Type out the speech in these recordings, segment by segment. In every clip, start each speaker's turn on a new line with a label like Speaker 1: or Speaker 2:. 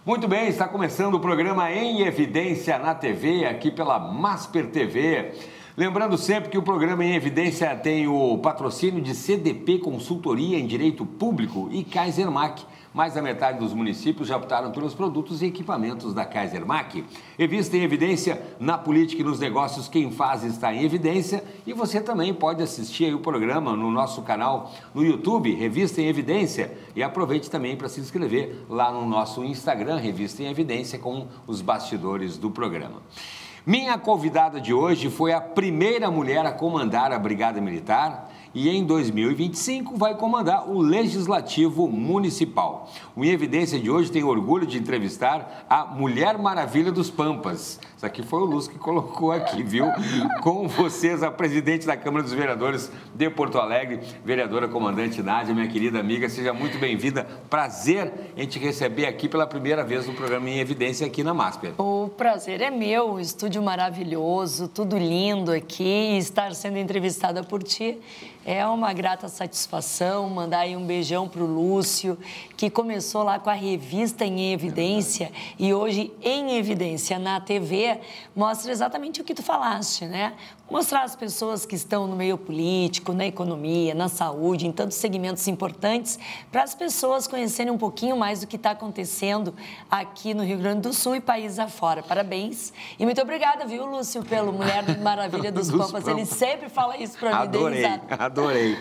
Speaker 1: Muito bem, está começando o programa Em Evidência na TV, aqui pela Masper TV. Lembrando sempre que o programa Em Evidência tem o patrocínio de CDP Consultoria em Direito Público e Kaisermac. Mais da metade dos municípios já optaram pelos produtos e equipamentos da Kaisermac. Revista Em Evidência, na política e nos negócios, quem faz está em evidência. E você também pode assistir aí o programa no nosso canal no YouTube, Revista Em Evidência. E aproveite também para se inscrever lá no nosso Instagram, Revista Em Evidência, com os bastidores do programa. Minha convidada de hoje foi a primeira mulher a comandar a Brigada Militar e em 2025 vai comandar o Legislativo Municipal. O Em Evidência de hoje tem orgulho de entrevistar a Mulher Maravilha dos Pampas. Isso aqui foi o Lúcio que colocou aqui, viu? Com vocês, a presidente da Câmara dos Vereadores de Porto Alegre, vereadora comandante Nádia, minha querida amiga, seja muito bem-vinda. Prazer em te receber aqui pela primeira vez no programa Em Evidência aqui na Masper.
Speaker 2: O prazer é meu, um estúdio maravilhoso, tudo lindo aqui, estar sendo entrevistada por ti. É uma grata satisfação, mandar aí um beijão para o Lúcio, que começou lá com a revista Em Evidência e hoje Em Evidência na TV mostra exatamente o que tu falaste, né? Mostrar as pessoas que estão no meio político, na economia, na saúde, em tantos segmentos importantes, para as pessoas conhecerem um pouquinho mais do que está acontecendo aqui no Rio Grande do Sul e país afora. Parabéns. E muito obrigada, viu, Lúcio, pelo Mulher Maravilha dos Pampas. Ele sempre fala isso para mim.
Speaker 1: Adorei.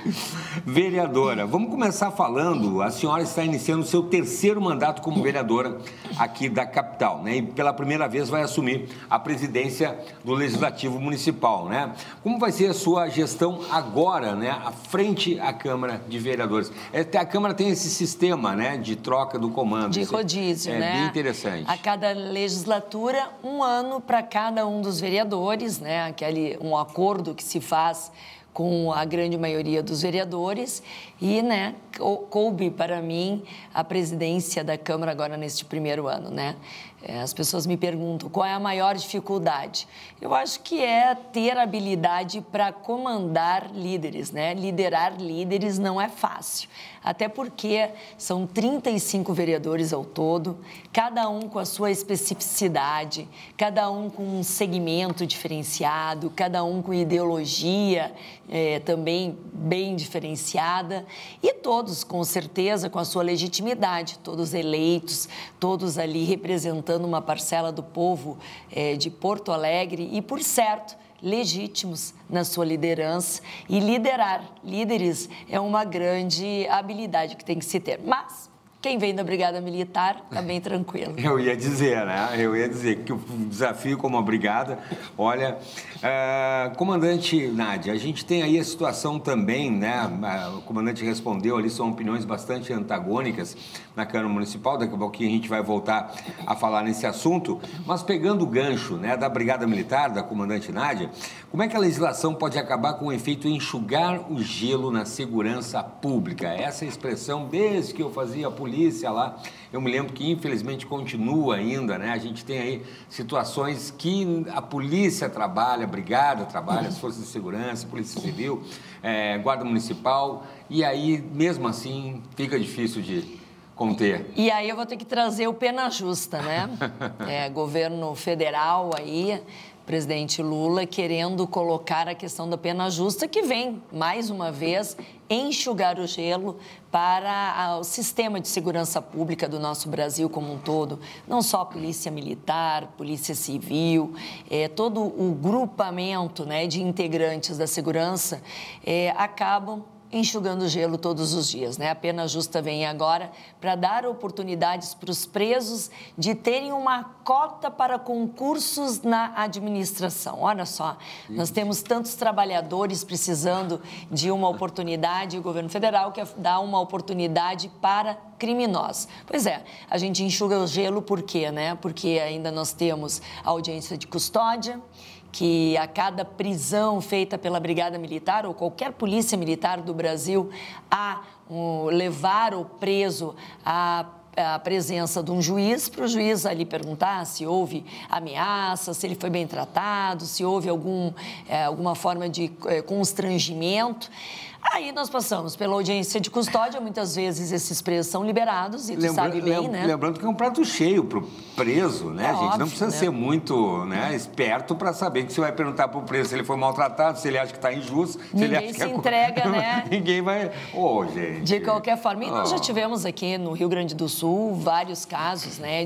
Speaker 1: Vereadora, vamos começar falando, a senhora está iniciando o seu terceiro mandato como vereadora aqui da capital, né? E pela primeira vez vai assumir a presidência do Legislativo Municipal, né? Como vai ser a sua gestão agora, né? À frente à Câmara de Vereadores. A Câmara tem esse sistema, né? De troca do comando.
Speaker 2: De rodízio, né?
Speaker 1: É bem interessante.
Speaker 2: A cada legislatura, um ano para cada um dos vereadores, né? Um acordo que se faz com a grande maioria dos vereadores e, né, coube para mim a presidência da Câmara agora neste primeiro ano, né? As pessoas me perguntam qual é a maior dificuldade. Eu acho que é ter habilidade para comandar líderes, né? Liderar líderes não é fácil, até porque são 35 vereadores ao todo, cada um com a sua especificidade, cada um com um segmento diferenciado, cada um com ideologia também bem diferenciada e todos, com certeza, com a sua legitimidade, todos eleitos, todos ali representando uma parcela do povo de Porto Alegre e, por certo, legítimos na sua liderança. E liderar líderes é uma grande habilidade que tem que se ter. Mas quem vem da Brigada Militar está bem tranquilo.
Speaker 1: Eu ia dizer, né? Que o desafio como a Brigada... Olha, comandante Nádia, a gente tem aí a situação também, né? O comandante respondeu ali, são opiniões bastante antagônicas na Câmara Municipal. Daqui a pouquinho a gente vai voltar a falar nesse assunto. Mas pegando o gancho, né, da Brigada Militar, da comandante Nádia, como é que a legislação pode acabar com o efeito enxugar o gelo na segurança pública? Essa expressão, desde que eu fazia polícia lá, eu me lembro que infelizmente continua ainda, né? A gente tem aí situações que a polícia trabalha, a brigada trabalha, as forças de segurança, Polícia Civil, Guarda Municipal, e aí mesmo assim fica difícil de conter.
Speaker 2: E aí eu vou ter que trazer o pena justa, né? Governo federal aí, presidente Lula querendo colocar a questão da pena justa, que vem, mais uma vez, enxugar o gelo para o sistema de segurança pública do nosso Brasil como um todo. Não só a Polícia Militar, Polícia Civil, todo o grupamento, né, de integrantes da segurança acabam enxugando gelo todos os dias, né? A pena justa vem agora para dar oportunidades para os presos de terem uma cota para concursos na administração. Olha só, nós temos tantos trabalhadores precisando de uma oportunidade, o governo federal quer dar uma oportunidade para criminosos. Pois é, a gente enxuga o gelo por quê, né? Porque ainda nós temos a audiência de custódia, que a cada prisão feita pela Brigada Militar ou qualquer polícia militar do Brasil a levar o preso a a presença de um juiz, para o juiz ali perguntar se houve ameaça, se ele foi bem tratado, se houve alguma forma de constrangimento. Aí nós passamos pela audiência de custódia, muitas vezes esses presos são liberados, e tu sabe bem, né?
Speaker 1: Lembrando que é um prato cheio para o preso, né, gente?
Speaker 2: Óbvio,
Speaker 1: não precisa
Speaker 2: né?
Speaker 1: ser muito, né, esperto para saber que você vai perguntar para o preso se ele foi maltratado, se ele acha que está injusto, se ele acha que
Speaker 2: se entrega, né?
Speaker 1: Ninguém vai... Gente...
Speaker 2: De qualquer forma. E nós já tivemos aqui no Rio Grande do Sul vários casos, né?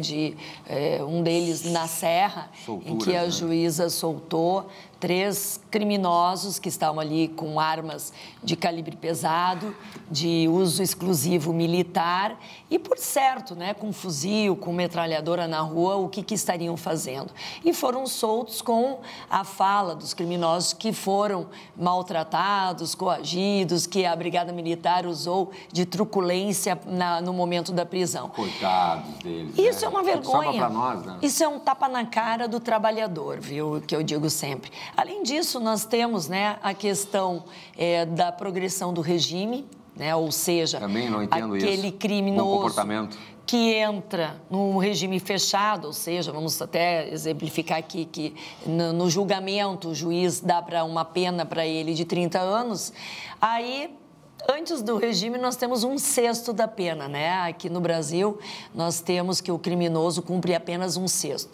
Speaker 2: Um deles na Serra, em que a juíza soltou 3 criminosos que estavam ali com armas de calibre pesado, de uso exclusivo militar e, por certo, né, com fuzil, com metralhadora na rua, o que estariam fazendo. E foram soltos com a fala dos criminosos que foram maltratados, coagidos, que a Brigada Militar usou de truculência no momento da prisão.
Speaker 1: Coitados deles.
Speaker 2: Isso é uma vergonha.
Speaker 1: Sobra pra nós, né?
Speaker 2: Isso é um tapa na cara do trabalhador, viu? Que eu digo sempre. Além disso, nós temos, né, a questão da progressão do regime, né? Ou seja,
Speaker 1: também não entendo
Speaker 2: aquele
Speaker 1: isso.
Speaker 2: criminoso
Speaker 1: Bom comportamento.
Speaker 2: Que entra num regime fechado, ou seja, vamos até exemplificar aqui que no julgamento o juiz dá para uma pena para ele de 30 anos, aí... Antes do regime, nós temos 1/6 da pena, né? Aqui no Brasil, nós temos que o criminoso cumpre apenas 1/6.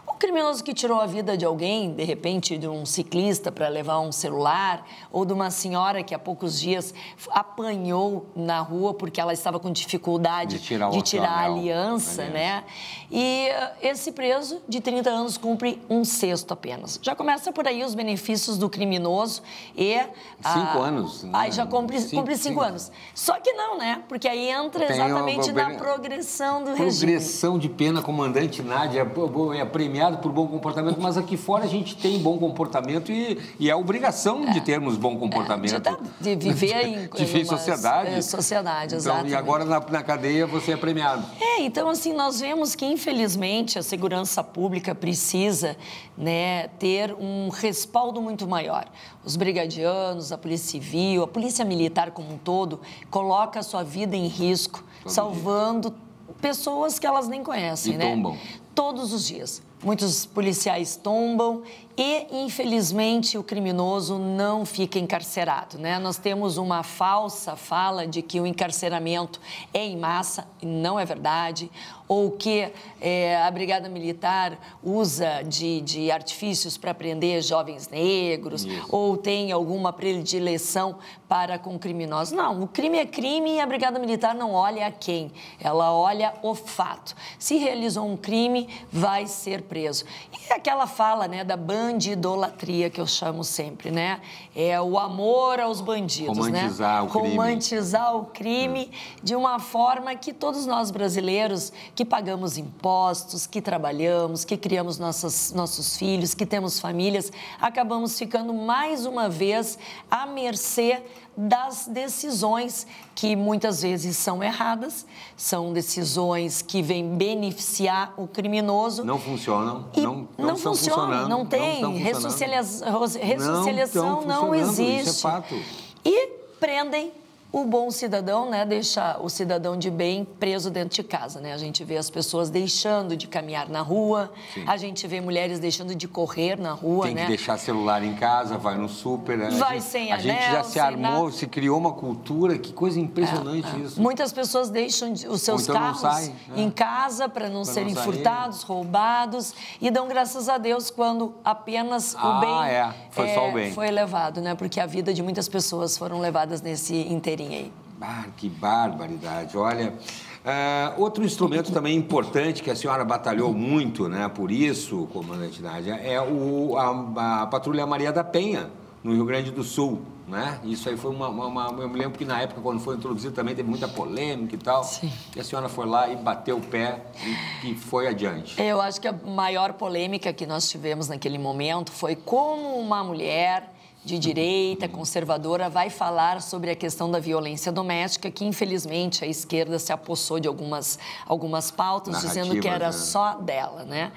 Speaker 2: O criminoso que tirou a vida de alguém, de repente, de um ciclista para levar um celular, ou de uma senhora que há poucos dias apanhou na rua porque ela estava com dificuldade de tirar a aliança, né? E esse preso de 30 anos cumpre 1/6 apenas. Já começa por aí os benefícios do criminoso e...
Speaker 1: 5 anos. Né?
Speaker 2: Aí já cumpre 5 anos. Só que não, né? Porque aí entra exatamente na progressão do regime.
Speaker 1: Progressão de pena, comandante Nádia, é premiado por bom comportamento, mas aqui fora a gente tem bom comportamento e é obrigação de termos bom comportamento.
Speaker 2: De viver em
Speaker 1: sociedade.
Speaker 2: Sociedade,
Speaker 1: então,
Speaker 2: exatamente.
Speaker 1: E agora na cadeia você é premiado.
Speaker 2: Então assim, nós vemos que infelizmente a segurança pública precisa, né, ter um respaldo muito maior. Os brigadianos, a Polícia Civil, a Polícia Militar como um todo, coloca a sua vida em risco, salvando pessoas que elas nem conhecem, né?
Speaker 1: Tombam.
Speaker 2: Todos os dias. Muitos policiais tombam e, infelizmente, o criminoso não fica encarcerado, né? Nós temos uma falsa fala de que o encarceramento é em massa, e não é verdade, ou que a Brigada Militar usa de artifícios para prender jovens negros, ou tem alguma predileção para com criminosos. Não, o crime é crime e a Brigada Militar não olha a quem, ela olha o fato. Se realizou um crime, vai ser preso. E aquela fala, né, da bandidolatria que eu chamo sempre, né? É o amor aos bandidos,
Speaker 1: romantizar, né? O crime.
Speaker 2: Romantizar o crime de uma forma que todos nós brasileiros que pagamos impostos, que trabalhamos, que criamos nossos filhos, que temos famílias, acabamos ficando mais uma vez à mercê das decisões que muitas vezes são erradas, são decisões que vêm beneficiar o criminoso.
Speaker 1: Não funcionam.
Speaker 2: Não funcionam, não tem. Ressocialização não existe.
Speaker 1: Isso é fato.
Speaker 2: E prendem o bom cidadão, né, deixa o cidadão de bem preso dentro de casa, né? A gente vê as pessoas deixando de caminhar na rua, sim. A gente vê mulheres deixando de correr na rua,
Speaker 1: tem
Speaker 2: né?
Speaker 1: que deixar celular em casa, vai no súper, né?
Speaker 2: Vai sem anel,
Speaker 1: a gente já se armou, se criou uma cultura, que coisa impressionante isso.
Speaker 2: Muitas pessoas deixam os seus
Speaker 1: então
Speaker 2: carros em casa para não serem furtados, roubados, e dão graças a Deus quando apenas o bem
Speaker 1: foi só o bem.
Speaker 2: Foi levado, né? Porque a vida de muitas pessoas foram levadas nesse inteirinho aí.
Speaker 1: Que barbaridade. Olha, outro instrumento também importante que a senhora batalhou muito, né, por isso, comandante Nádia, é a Patrulha Maria da Penha, no Rio Grande do Sul, né? Isso aí foi eu me lembro que na época, quando foi introduzido, também teve muita polêmica e tal.
Speaker 2: Sim.
Speaker 1: E a senhora foi lá e bateu o pé e foi adiante.
Speaker 2: Eu acho que a maior polêmica que nós tivemos naquele momento foi como uma mulher de direita, conservadora, vai falar sobre a questão da violência doméstica, que infelizmente a esquerda se apossou de algumas pautas, dizendo que era só dela, né?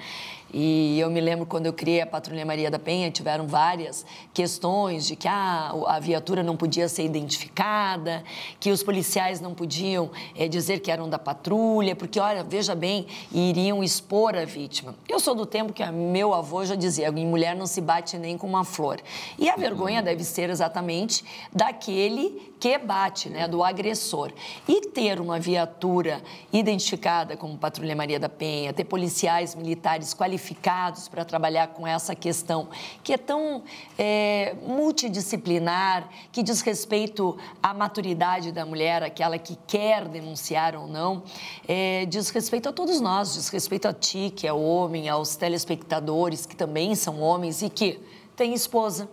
Speaker 2: E eu me lembro quando eu criei a Patrulha Maria da Penha, tiveram várias questões de que a viatura não podia ser identificada, que os policiais não podiam dizer que eram da patrulha, porque, olha, veja bem, iriam expor a vítima. Eu sou do tempo que meu avô já dizia, em mulher não se bate nem com uma flor. E a vergonha deve ser exatamente daquele que bate, né, do agressor. E ter uma viatura identificada como Patrulha Maria da Penha, ter policiais militares qualificados para trabalhar com essa questão, que é tão multidisciplinar, que diz respeito à maturidade da mulher, aquela que quer denunciar ou não, diz respeito a todos nós, diz respeito a ti, que é homem, aos telespectadores, que também são homens e que têm esposa,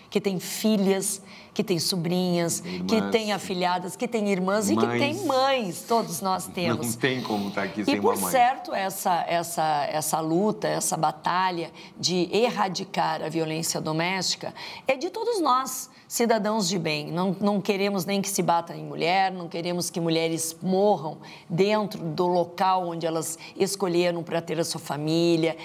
Speaker 2: que têm filhas, que tem sobrinhas, que tem afilhadas, que tem irmãs e que tem mães. Todos nós temos.
Speaker 1: Não tem como estar aqui sem uma mãe.
Speaker 2: E, por certo, essa luta, essa batalha de erradicar a violência doméstica é de todos nós, cidadãos de bem. Não queremos nem que se bata em mulher, não queremos que mulheres morram dentro do local onde elas escolheram para ter a sua família,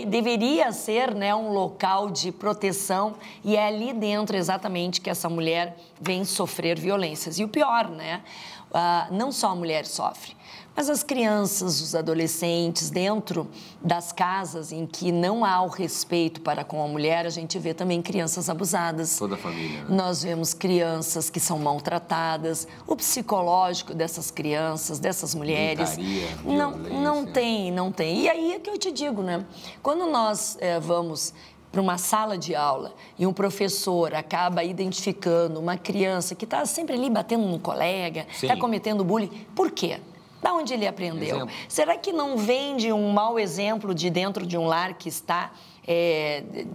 Speaker 2: deveria ser, né, um local de proteção, e é ali dentro exatamente que essa mulher vem sofrer violências. E o pior, né, não só a mulher sofre, mas as crianças, os adolescentes, dentro das casas em que não há o respeito para com a mulher, a gente vê também crianças abusadas.
Speaker 1: Toda a família, né?
Speaker 2: Nós vemos crianças que são maltratadas, o psicológico dessas crianças, dessas mulheres. Não tem. E aí é que eu te digo, né? Quando nós vamos para uma sala de aula e um professor acaba identificando uma criança que está sempre ali batendo no colega, está cometendo bullying, por quê? Da onde ele aprendeu?
Speaker 1: Exemplo.
Speaker 2: Será que não vem de um mau exemplo de dentro de um lar que está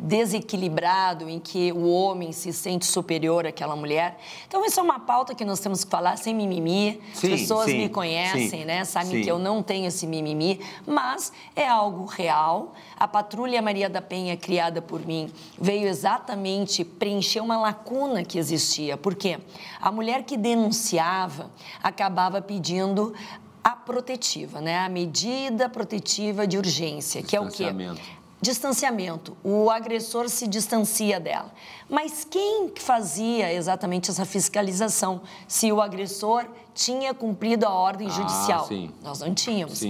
Speaker 2: desequilibrado, em que o homem se sente superior àquela mulher? Então, isso é uma pauta que nós temos que falar sem mimimi. As pessoas me conhecem, né? Sabem que eu não tenho esse mimimi, mas é algo real. A Patrulha Maria da Penha, criada por mim, veio exatamente preencher uma lacuna que existia. Por quê? A mulher que denunciava acabava pedindo a protetiva, né? A medida protetiva de urgência, que é o quê? Distanciamento. O agressor se distancia dela. Mas quem fazia exatamente essa fiscalização? Se o agressor tinha cumprido a ordem judicial. Nós não tínhamos.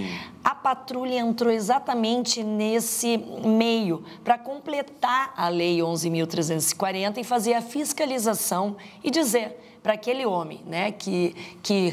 Speaker 2: A patrulha entrou exatamente nesse meio para completar a Lei 11.340 e fazer a fiscalização e dizer para aquele homem, né, que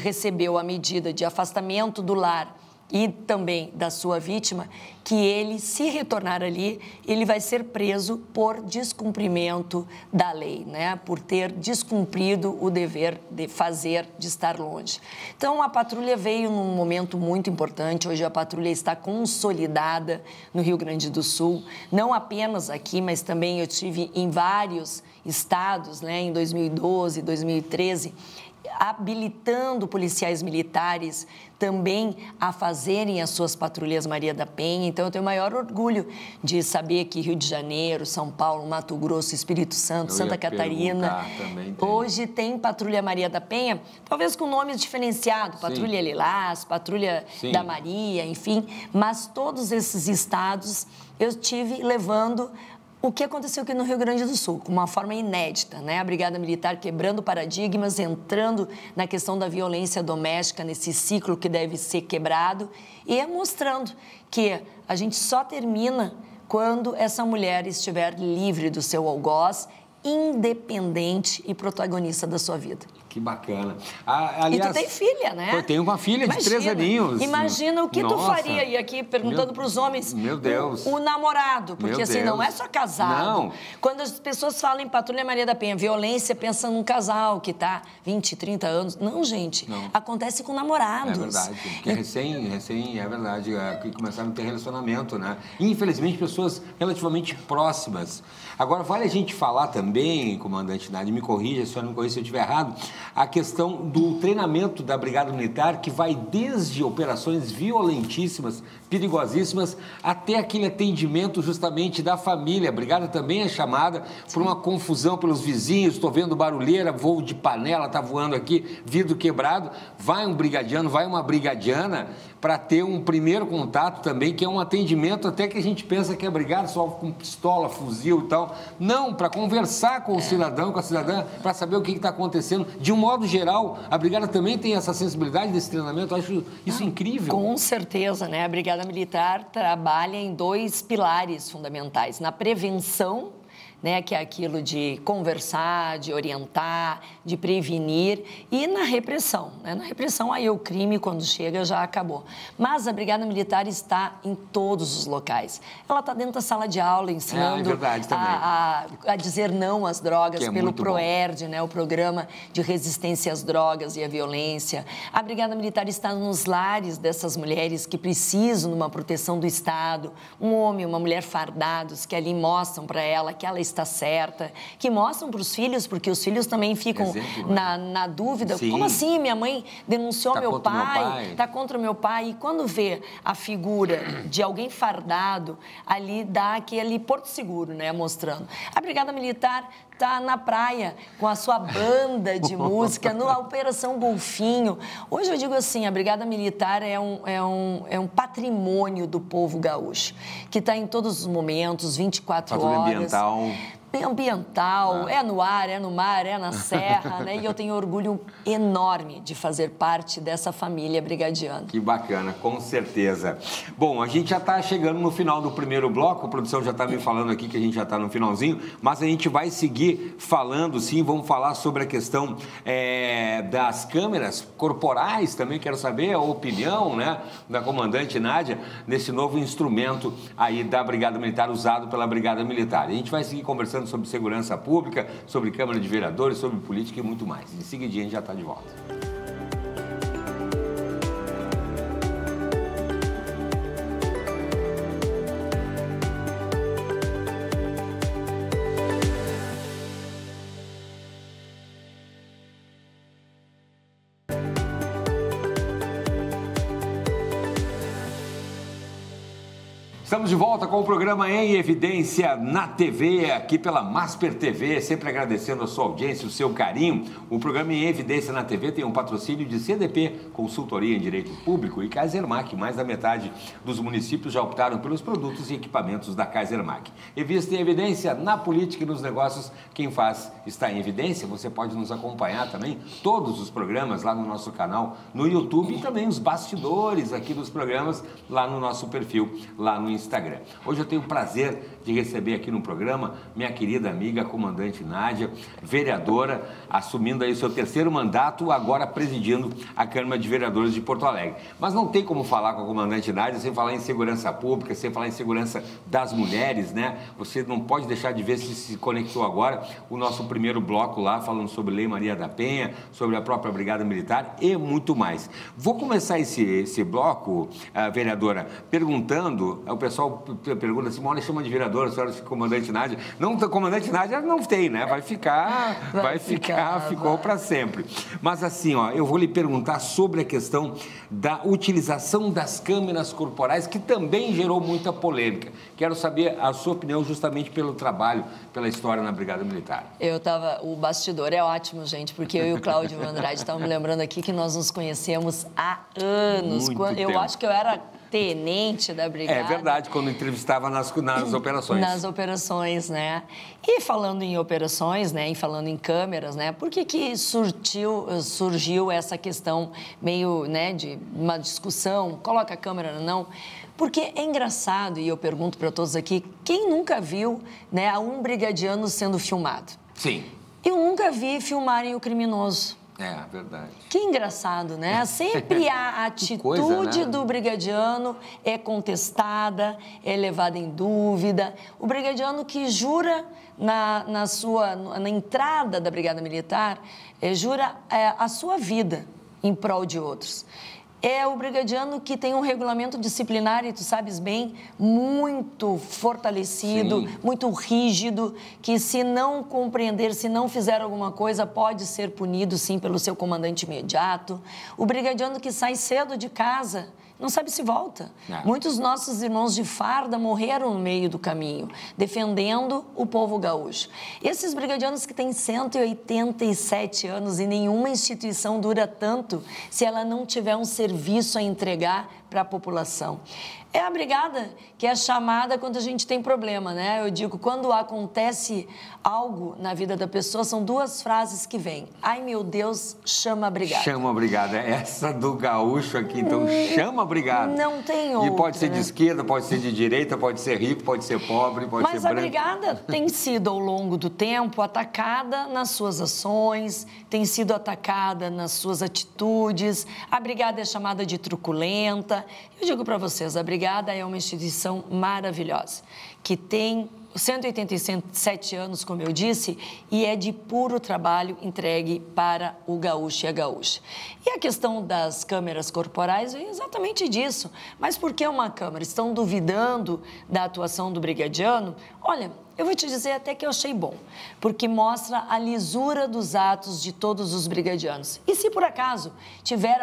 Speaker 2: recebeu a medida de afastamento do lar e também da sua vítima, que ele, se retornar ali, ele vai ser preso por descumprimento da lei, né? Por ter descumprido o dever de fazer, de estar longe. Então, a patrulha veio num momento muito importante. Hoje a patrulha está consolidada no Rio Grande do Sul, não apenas aqui, mas também eu estive em vários estados, né? Em 2012, 2013, habilitando policiais militares também a fazerem as suas patrulhas Maria da Penha. Então, eu tenho o maior orgulho de saber que Rio de Janeiro, São Paulo, Mato Grosso, Espírito Santo, Santa Catarina, hoje tem Patrulha Maria da Penha, talvez com nomes diferenciados, Patrulha Lilás, Patrulha da Maria, enfim, mas todos esses estados eu estive levando o que aconteceu aqui no Rio Grande do Sul, com uma forma inédita, né? A Brigada Militar quebrando paradigmas, entrando na questão da violência doméstica, nesse ciclo que deve ser quebrado e mostrando que a gente só termina quando essa mulher estiver livre do seu algoz, independente e protagonista da sua vida.
Speaker 1: Que bacana. Aliás,
Speaker 2: e tu tem filha, né?
Speaker 1: Eu tenho uma filha de 3 aninhos.
Speaker 2: Imagina o que tu faria. E aqui, perguntando para os homens,
Speaker 1: meu Deus.
Speaker 2: O namorado, porque assim, não é só casado.
Speaker 1: Não.
Speaker 2: Quando as pessoas falam em Patrulha Maria da Penha, violência, pensa num casal que está 20, 30 anos. Não, gente. Não. Acontece com namorados.
Speaker 1: É verdade. Porque recém, é verdade, que começaram a ter relacionamento, né? E, infelizmente, pessoas relativamente próximas. Agora, vale a gente falar também, comandante Nádia, me corrija, a senhora me corrija se eu estiver errado, a questão do treinamento da Brigada Militar, que vai desde operações violentíssimas, perigosíssimas, até aquele atendimento justamente da família. A Brigada também é chamada por uma confusão pelos vizinhos, estou vendo barulheira, voo de panela, está voando aqui, vidro quebrado, vai um brigadiano, vai uma brigadiana para ter um primeiro contato também, que é um atendimento até que a gente pensa que é brigada só com pistola, fuzil e tal. Não, para conversar com o cidadão, com a cidadã, para saber o que está acontecendo. De um modo geral, a brigada também tem essa sensibilidade desse treinamento. Eu acho isso incrível.
Speaker 2: Com certeza, né? A Brigada Militar trabalha em 2 pilares fundamentais. Na prevenção, né, que é aquilo de conversar, de orientar, de prevenir, e na repressão. Né? Na repressão, aí o crime, quando chega, já acabou. Mas a Brigada Militar está em todos os locais. Ela está dentro da sala de aula, ensinando a dizer não às drogas pelo PROERD, né, o Programa de Resistência às Drogas e à Violência. A Brigada Militar está nos lares dessas mulheres que precisam de uma proteção do Estado, um homem, uma mulher fardados, que ali mostram para ela que ela está certa, que mostram para os filhos, porque os filhos também ficam na dúvida. Sim. Como assim? Minha mãe denunciou meu pai, está contra o meu pai. E quando vê a figura de alguém fardado, ali dá aquele porto seguro, né, mostrando. A Brigada Militar está na praia com a sua banda de música, na Operação Golfinho. Hoje eu digo assim, a Brigada Militar é um patrimônio do povo gaúcho, que está em todos os momentos, 24 horas. Ambiental, é no ar, é no mar, é na serra, né? E eu tenho orgulho enorme de fazer parte dessa família brigadiana.
Speaker 1: Que bacana, com certeza. Bom, a gente já está chegando no final do primeiro bloco, a produção já está me falando aqui que a gente já está no finalzinho, mas a gente vai seguir falando, sim, vamos falar sobre a questão das câmeras corporais também, quero saber a opinião, né, da comandante Nádia nesse novo instrumento aí da Brigada Militar, usado pela Brigada Militar. A gente vai seguir conversando sobre segurança pública, sobre Câmara de Vereadores, sobre política e muito mais. Em seguida, a gente já está de volta. Estamos de volta com o programa Em Evidência na TV, aqui pela Masper TV, sempre agradecendo a sua audiência, o seu carinho. O programa Em Evidência na TV tem um patrocínio de CDP, Consultoria em Direito Público, e Kaisermac. Mais da metade dos municípios já optaram pelos produtos e equipamentos da Kaisermac. Revista Em Evidência na política e nos negócios, quem faz está em evidência. Você pode nos acompanhar também, todos os programas lá no nosso canal no YouTube e também os bastidores aqui dos programas lá no nosso perfil, lá no Instagram. Hoje eu tenho o prazer de receber aqui no programa minha querida amiga, comandante Nádia, vereadora, assumindo aí o seu 3º mandato, agora presidindo a Câmara de Vereadores de Porto Alegre. Mas não tem como falar com a comandante Nádia sem falar em segurança pública, sem falar em segurança das mulheres, né? Você não pode deixar de ver se conectou agora o nosso primeiro bloco lá, falando sobre Lei Maria da Penha, sobre a própria Brigada Militar e muito mais. Vou começar esse bloco, vereadora, perguntando, o pessoal pergunta assim, olha, chama de vereadora, a senhora comandante Nádia. Não, comandante Nádia não tem, né? Vai ficar, ficou para sempre. Mas assim, ó, eu vou lhe perguntar sobre a questão da utilização das câmeras corporais, que também gerou muita polêmica. Quero saber a sua opinião justamente pelo trabalho, pela história na Brigada Militar.
Speaker 2: O bastidor é ótimo, gente, porque eu e o Cláudio Andrade estávamos lembrando aqui que nós nos conhecemos há anos. Eu acho que eu era tenente da brigada.
Speaker 1: É verdade, quando entrevistava nas operações.
Speaker 2: Nas operações, né? E falando em operações, né? E falando em câmeras, né? Por que surgiu essa questão meio, né? De uma discussão, coloca a câmera ou não? Porque é engraçado, e eu pergunto para todos aqui, quem nunca viu, né, um brigadiano sendo filmado?
Speaker 1: Sim.
Speaker 2: Eu nunca vi filmarem o criminoso.
Speaker 1: É, verdade.
Speaker 2: Que engraçado, né? Sempre a atitude né? do brigadiano é contestada, é levada em dúvida. O brigadiano que jura na entrada da Brigada Militar, jura a sua vida em prol de outros. É o brigadiano que tem um regulamento disciplinar, e tu sabes bem, muito fortalecido, sim, muito rígido, que se não compreender, se não fizer alguma coisa, pode ser punido, sim, pelo seu comandante imediato. O brigadiano que sai cedo de casa, não sabe se volta. Muitos nossos irmãos de farda morreram no meio do caminho, defendendo o povo gaúcho. Esses brigadianos que têm 187 anos e nenhuma instituição dura tanto se ela não tiver um serviço a entregar para a população. É a brigada que é chamada quando a gente tem problema, né? Eu digo, quando acontece algo na vida da pessoa, são duas frases que vêm. Ai, meu Deus, chama a brigada.
Speaker 1: Chama a brigada. Essa do gaúcho aqui, então, chama a brigada.
Speaker 2: Não tem outra.
Speaker 1: E pode ser de esquerda, pode ser de direita, pode ser rico, pode ser pobre, pode ser branco.
Speaker 2: Mas a brigada tem sido, ao longo do tempo, atacada nas suas ações, tem sido atacada nas suas atitudes. A brigada é chamada de truculenta. Eu digo para vocês, a brigada é uma instituição maravilhosa, que tem 187 anos, como eu disse, e é de puro trabalho entregue para o gaúcho e a gaúcha. E a questão das câmeras corporais é exatamente disso. Mas por que uma câmera? Estão duvidando da atuação do brigadiano? Olha, eu vou te dizer até que eu achei bom, porque mostra a lisura dos atos de todos os brigadianos. E se por acaso tiver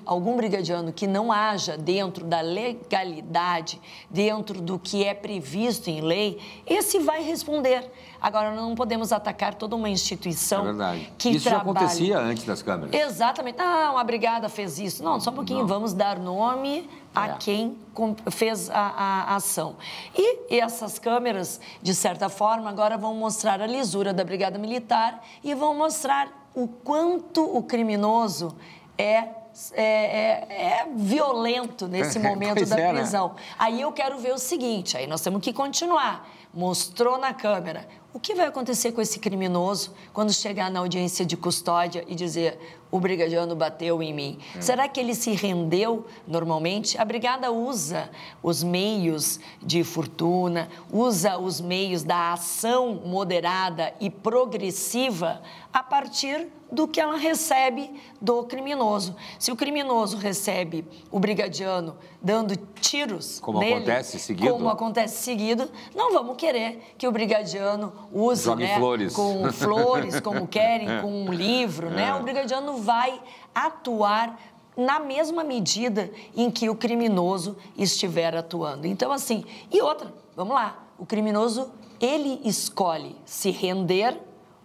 Speaker 2: algum brigadiano que não haja dentro da legalidade, dentro do que é previsto em lei, esse vai responder. Agora, não podemos atacar toda uma instituição que
Speaker 1: isso
Speaker 2: trabalha...
Speaker 1: já acontecia antes das câmeras.
Speaker 2: Exatamente. Não, a brigada fez isso. Não, só um pouquinho. Não. Vamos dar nome a quem fez a ação. E essas câmeras, de certa forma, agora vão mostrar a lisura da Brigada Militar e vão mostrar o quanto o criminoso é violento nesse momento da prisão. Né? Aí eu quero ver o seguinte, aí nós temos que continuar. Mostrou na câmera. O que vai acontecer com esse criminoso quando chegar na audiência de custódia e dizer o brigadiano bateu em mim? Será que ele se rendeu normalmente? A brigada usa os meios de fortuna, usa os meios da ação moderada e progressiva a partir do que ela recebe do criminoso. Se o criminoso recebe o brigadiano dando tiros nele, como acontece seguido, não vamos querer que o brigadiano use, né, com flores, como querem, com um livro, né? O brigadiano vai atuar na mesma medida em que o criminoso estiver atuando. Então, assim, e outra, vamos lá, o criminoso, ele escolhe se render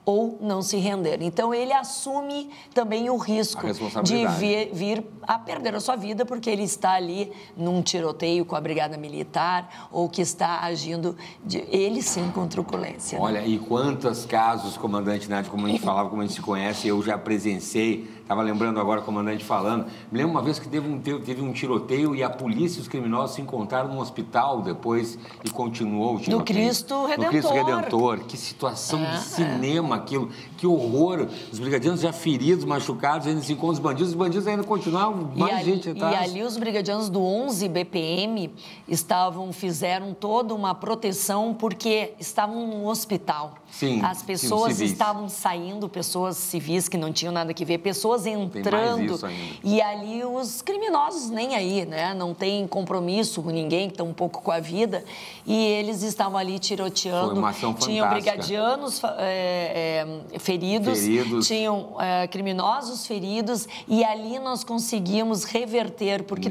Speaker 2: ou não se render. Então, ele assume também o risco de vir a perder a sua vida porque ele está ali num tiroteio com a Brigada Militar ou que está agindo, ele sim, com truculência.
Speaker 1: Olha, e quantos casos, comandante Nádia, como a gente falava, como a gente se conhece, eu já presenciei, estava lembrando agora o comandante falando, me lembro uma vez que teve um tiroteio e a polícia e os criminosos se encontraram num hospital depois e continuou o tiroteio.
Speaker 2: Do Cristo Redentor.
Speaker 1: Do Cristo Redentor. Que situação de cinema aquilo, que horror. Os brigadianos já feridos, machucados, ainda se encontram os bandidos ainda continuavam, mais gente atrás.
Speaker 2: E ali os brigadianos do 11 BPM fizeram toda uma proteção porque estavam no hospital.
Speaker 1: Sim,
Speaker 2: as pessoas estavam saindo, pessoas civis que não tinham nada que ver, pessoas entrando. E ali os criminosos nem aí, né? Não tem compromisso com ninguém, que estão um pouco com a vida. E eles estavam ali tiroteando.
Speaker 1: Foi uma ação fantástica.
Speaker 2: Tinham brigadianos feridos, tinham criminosos feridos. E ali nós conseguimos reverter, porque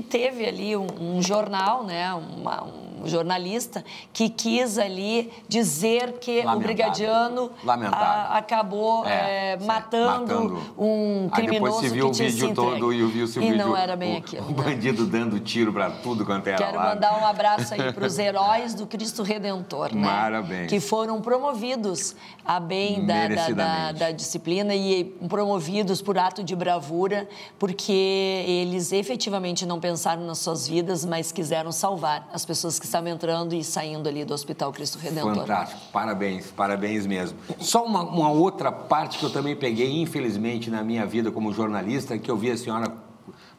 Speaker 2: teve ali um jornal, né? Um jornalista que quis ali dizer que o brigadiano acabou matando um criminoso que tinha se entregue. E não era bem aquilo.
Speaker 1: O bandido dando tiro para tudo quanto era.
Speaker 2: Quero mandar um abraço aí para os heróis do Cristo Redentor, né?
Speaker 1: Parabéns.
Speaker 2: Que foram promovidos a bem da disciplina e promovidos por ato de bravura, porque eles efetivamente não pensaram nas suas vidas, mas quiseram salvar as pessoas que estavam entrando e saindo ali do Hospital Cristo Redentor.
Speaker 1: Fantástico, parabéns mesmo. Só uma outra parte que eu também peguei, infelizmente, na minha vida como jornalista, que eu vi a senhora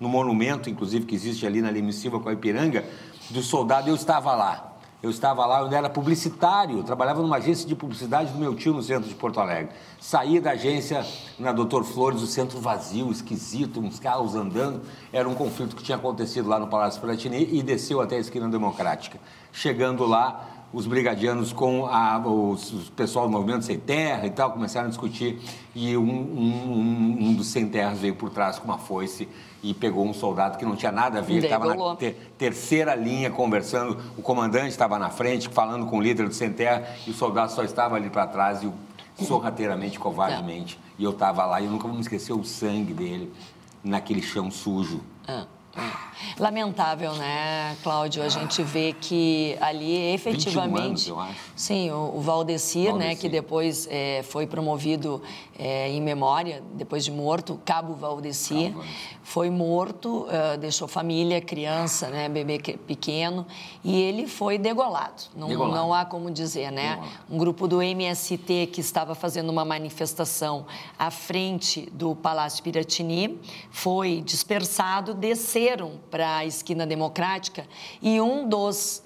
Speaker 1: no monumento, inclusive, que existe ali na Lima Silva com a Ipiranga, do soldado, eu estava lá, eu era publicitário, trabalhava numa agência de publicidade do meu tio no centro de Porto Alegre. Saí da agência na Doutor Flores, o centro vazio, esquisito, uns carros andando. Era um conflito que tinha acontecido lá no Palácio Piratini e desceu até a esquina Democrática. Chegando lá, os brigadianos com o pessoal do Movimento Sem Terra e tal, começaram a discutir, e um dos sem terras veio por trás com uma foice e pegou um soldado que não tinha nada a ver, estava na terceira linha conversando, o comandante estava na frente falando com o líder do sem terra e o soldado só estava ali para trás e sorrateiramente, covardemente, e eu estava lá e eu nunca vou me esquecer o sangue dele naquele chão sujo.
Speaker 2: Lamentável, né, Cláudio? A gente vê que ali efetivamente...
Speaker 1: 21 anos, eu acho.
Speaker 2: Sim, o Valdecir, né, que depois foi promovido em memória, depois de morto, Cabo Valdecir, foi morto, deixou família, criança, né, bebê pequeno, e ele foi degolado. Não há como dizer, né? Degolado. Um grupo do MST que estava fazendo uma manifestação à frente do Palácio Piratini foi dispersado, desceram para a esquina Democrática e um dos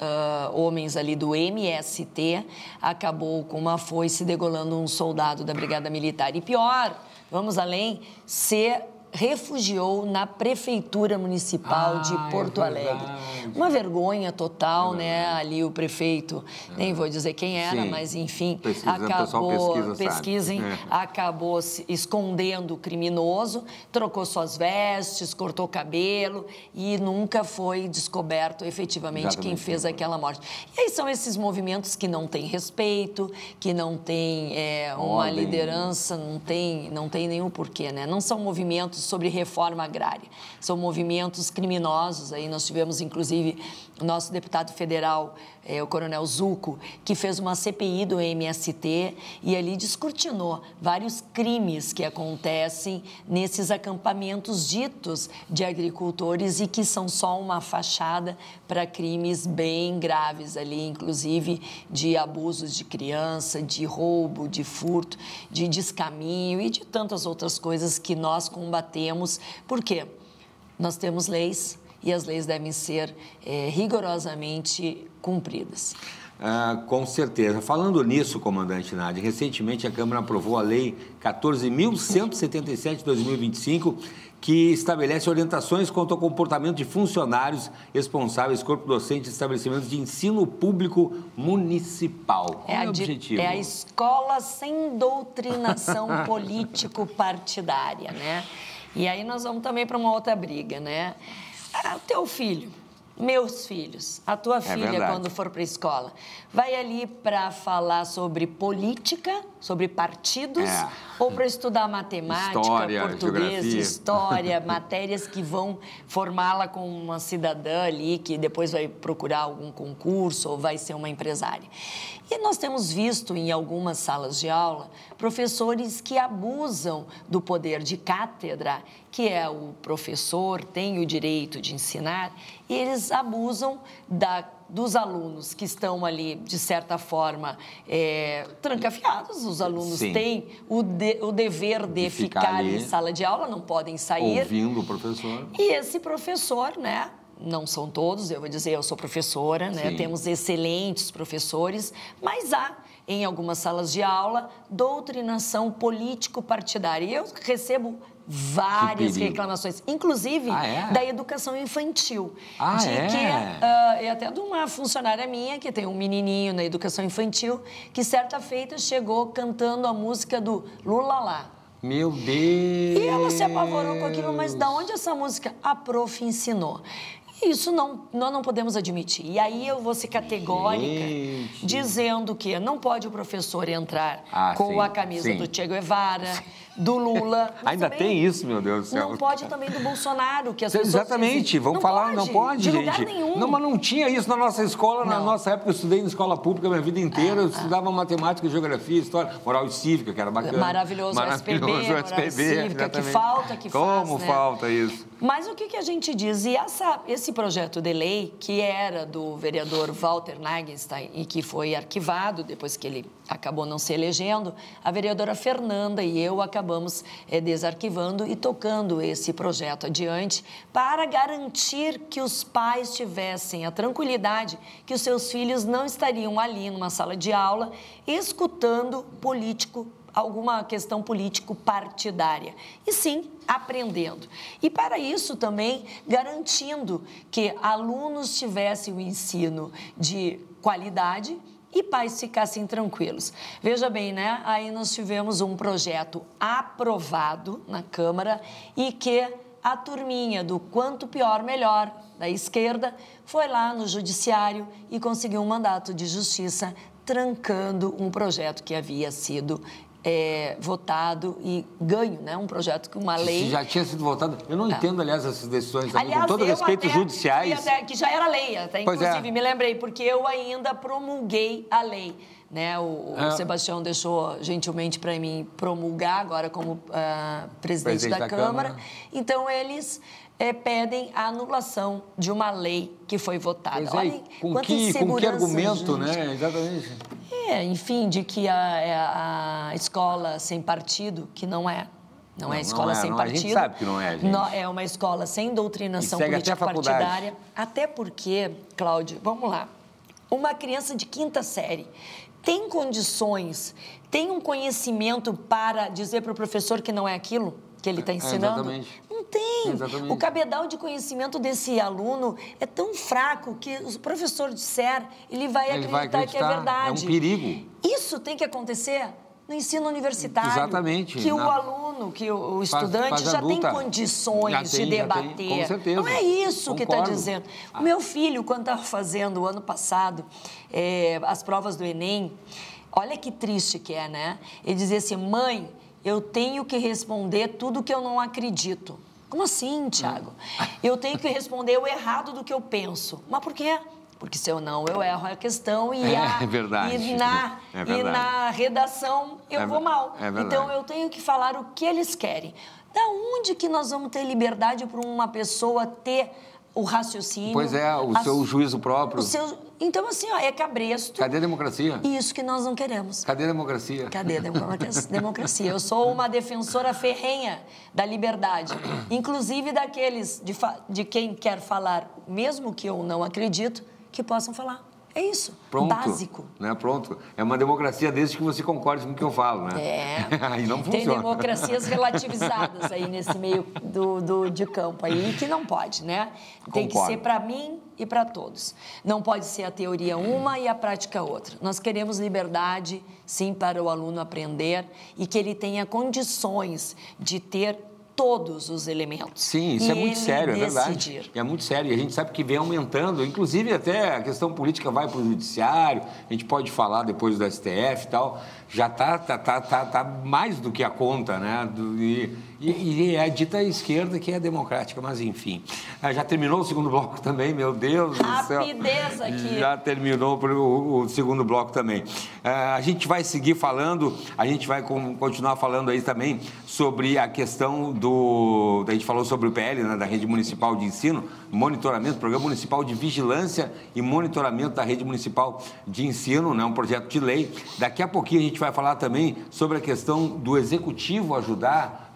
Speaker 2: homens ali do MST acabou com uma foice degolando um soldado da Brigada Militar. E pior, vamos além, se refugiou na Prefeitura Municipal de Porto Alegre. Uma vergonha total, né? Ali o prefeito, nem vou dizer quem era, mas enfim, acabou se escondendo o criminoso, trocou suas vestes, cortou cabelo e nunca foi descoberto efetivamente quem fez aquela morte. E aí são esses movimentos que não têm respeito, que não têm uma liderança, não tem nenhum porquê, né? Não são movimentos sobre reforma agrária. São movimentos criminosos. Aí nós tivemos, inclusive, o nosso deputado federal, o coronel Zucco, que fez uma CPI do MST e ali descortinou vários crimes que acontecem nesses acampamentos ditos de agricultores e que são só uma fachada para crimes bem graves ali, inclusive de abusos de criança, de roubo, de furto, de descaminho e de tantas outras coisas que nós combatemos. Por quê? Nós temos leis e as leis devem ser rigorosamente cumpridas.
Speaker 1: Com certeza. Falando nisso, comandante Nádia, recentemente a Câmara aprovou a Lei 14.177 de 2025, que estabelece orientações quanto ao comportamento de funcionários responsáveis, corpo docente de estabelecimentos de ensino público municipal. Qual é o objetivo?
Speaker 2: É a escola sem doutrinação político-partidária, né? E aí nós vamos também para uma outra briga, né? O teu filho, meus filhos, a tua filha, quando for para a escola, vai ali para falar sobre política, sobre partidos, ou para estudar matemática, português, história, matérias que vão formá-la como uma cidadã ali, que depois vai procurar algum concurso ou vai ser uma empresária. E nós temos visto em algumas salas de aula professores que abusam do poder de cátedra, que é o professor tem o direito de ensinar, e eles abusam dos alunos que estão ali, de certa forma, trancafiados. Os alunos têm o dever de ficar em sala de aula, não podem sair.
Speaker 1: Ouvindo o professor.
Speaker 2: E esse professor, né? Não são todos, eu vou dizer, eu sou professora, né? Temos excelentes professores, mas há, em algumas salas de aula, doutrinação político-partidária. E eu recebo várias reclamações, inclusive da educação infantil. E até de uma funcionária minha, que tem um menininho na educação infantil, que certa feita chegou cantando a música do Lula lá.
Speaker 1: Meu Deus!
Speaker 2: E ela se apavorou com aquilo, mas de onde essa música? A prof ensinou. Isso nós não podemos admitir. E aí eu vou ser categórica, dizendo que não pode o professor entrar com a camisa do Che Guevara, do Lula.
Speaker 1: Ainda tem isso, meu Deus do céu.
Speaker 2: Não pode também do Bolsonaro, que as pessoas
Speaker 1: Exatamente,
Speaker 2: dizem,
Speaker 1: vamos falar, não pode,
Speaker 2: de
Speaker 1: gente.
Speaker 2: lugar nenhum.
Speaker 1: Não, mas não tinha isso na nossa escola, na nossa época. Eu estudei em escola pública a minha vida inteira, eu estudava matemática, geografia, história, moral e cívica, que era bacana.
Speaker 2: Maravilhoso o SPB, moral e cívica, que falta,
Speaker 1: Como falta isso?
Speaker 2: Mas o que a gente diz? E esse projeto de lei, que era do vereador Walter Nagenstein e que foi arquivado depois que ele acabou não se elegendo, a vereadora Fernanda e eu acabamos desarquivando e tocando esse projeto adiante para garantir que os pais tivessem a tranquilidade que os seus filhos não estariam ali numa sala de aula escutando alguma questão político-partidária, e sim aprendendo. E para isso também garantindo que alunos tivessem o ensino de qualidade, e pais ficassem tranquilos. Veja bem, né? Aí nós tivemos um projeto aprovado na Câmara e que a turminha do quanto pior, melhor, da esquerda, foi lá no Judiciário e conseguiu um mandato de justiça trancando um projeto que havia sido votado e ganho, né? Um projeto com uma lei...
Speaker 1: Já tinha sido votado. Eu não entendo, aliás, essas decisões,
Speaker 2: aliás,
Speaker 1: com todo respeito, judiciais.
Speaker 2: Que já era lei, até, inclusive, me lembrei, porque eu ainda promulguei a lei. Né? O Sebastião deixou gentilmente para mim promulgar agora como presidente da Câmara. Então, eles pedem a anulação de uma lei que foi votada.
Speaker 1: Olhem com que argumento, né? Exatamente.
Speaker 2: Enfim, de que a escola sem partido, que não é escola sem partido.
Speaker 1: A gente sabe que não é, gente.
Speaker 2: É uma escola sem doutrinação política partidária. Até porque, Cláudio, vamos lá, uma criança de 5ª série tem condições, tem um conhecimento para dizer para o professor que não é aquilo que ele está ensinando?
Speaker 1: Exatamente.
Speaker 2: Não tem.
Speaker 1: Exatamente.
Speaker 2: O cabedal de conhecimento desse aluno é tão fraco que o professor disser, ele vai acreditar que é verdade.
Speaker 1: É um perigo.
Speaker 2: Isso tem que acontecer no ensino universitário.
Speaker 1: Exatamente.
Speaker 2: Que o aluno, que o estudante já tem condições de debater.
Speaker 1: Com certeza.
Speaker 2: Não é isso que está dizendo. O meu filho, quando estava fazendo o ano passado as provas do Enem, olha que triste que é, né? Ele dizia assim, mãe, eu tenho que responder tudo que eu não acredito. Como assim, Tiago? Eu tenho que responder o errado do que eu penso. Mas por quê? Porque se eu não, eu erro a questão e na redação eu vou mal. Então, eu tenho que falar o que eles querem. Da onde que nós vamos ter liberdade para uma pessoa ter o raciocínio?
Speaker 1: Pois é, o seu juízo próprio.
Speaker 2: Então, assim, é cabresto.
Speaker 1: Cadê a democracia?
Speaker 2: Isso que nós não queremos.
Speaker 1: Cadê a democracia?
Speaker 2: Cadê a democracia? Eu sou uma defensora ferrenha da liberdade. Inclusive daqueles de quem quer falar, mesmo que eu não acredito, que possam falar. É isso.
Speaker 1: Pronto.
Speaker 2: Básico.
Speaker 1: Né? Pronto. É uma democracia desde que você concorde com o que eu falo, né? Aí não funciona.
Speaker 2: Tem democracias relativizadas aí nesse meio de campo aí, que não pode, né? Tem que ser para mim e para todos. Não pode ser a teoria uma e a prática outra. Nós queremos liberdade, sim, para o aluno aprender e que ele tenha condições de ter todos os elementos.
Speaker 1: Sim, isso é muito sério, é verdade. É muito sério. E a gente sabe que vem aumentando, inclusive até a questão política vai para o judiciário, a gente pode falar depois do STF e tal, já tá mais do que a conta, né? E é a dita esquerda que é democrática, mas enfim. Já terminou o segundo bloco também, meu Deus do céu.
Speaker 2: Rapidez aqui.
Speaker 1: Já terminou o segundo bloco também. A gente vai seguir falando, a gente vai continuar falando aí também sobre a questão a gente falou sobre o PL, né, da Rede Municipal de Ensino, monitoramento, Programa Municipal de Vigilância e Monitoramento da Rede Municipal de Ensino, né, um projeto de lei. Daqui a pouquinho a gente vai falar também sobre a questão do Executivo ajudar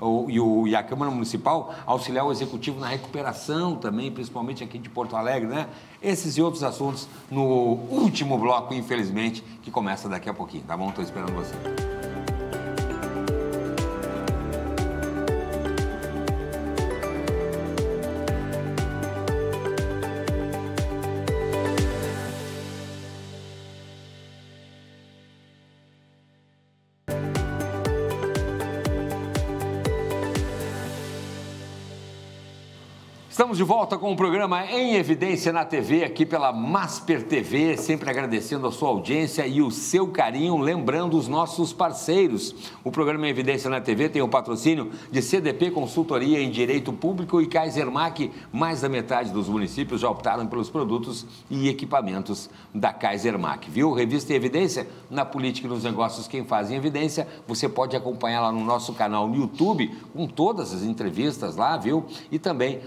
Speaker 1: e a Câmara Municipal auxiliar o Executivo na recuperação também, principalmente aqui de Porto Alegre, né? Esses e outros assuntos no último bloco, infelizmente, que começa daqui a pouquinho, tá bom? Estou esperando você. Estamos de volta com o programa Em Evidência na TV, aqui pela Masper TV, sempre agradecendo a sua audiência e o seu carinho, lembrando os nossos parceiros. O programa Em Evidência na TV tem o patrocínio de CDP Consultoria em Direito Público e Kaisermac. Mais da metade dos municípios já optaram pelos produtos e equipamentos da Kaisermac, viu? Revista Em Evidência, na política e nos negócios, quem faz em evidência, você pode acompanhar lá no nosso canal no YouTube, com todas as entrevistas lá, viu? E também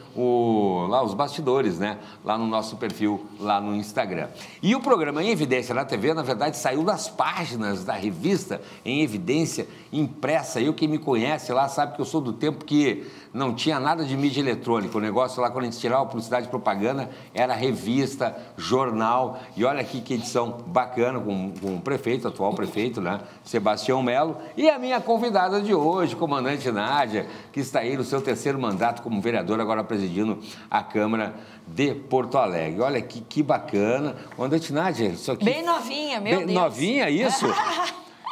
Speaker 1: lá os bastidores, né? Lá no nosso perfil, lá no Instagram. E o programa Em Evidência na TV, na verdade, saiu das páginas da revista Em Evidência impressa. Quem me conhece lá sabe que eu sou do tempo que não tinha nada de mídia eletrônica. O negócio lá, quando a gente tirava publicidade e propaganda, era revista, jornal. E olha aqui que edição bacana com o prefeito, atual prefeito, né? Sebastião Melo. E a minha convidada de hoje, comandante Nádia, que está aí no seu terceiro mandato como vereadora, agora presidindo servindo a Câmara de Porto Alegre. Olha que bacana. Comandante Nádia, isso aqui...
Speaker 2: Bem novinha, meu Deus.
Speaker 1: Novinha, isso?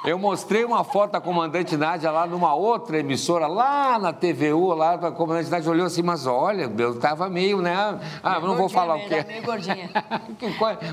Speaker 1: Eu mostrei uma foto da comandante Nádia lá numa outra emissora, lá na TVU, lá a comandante Nádia olhou assim, mas olha, eu tava meio, né? Ah, não vou falar o quê.
Speaker 2: Meio gordinha.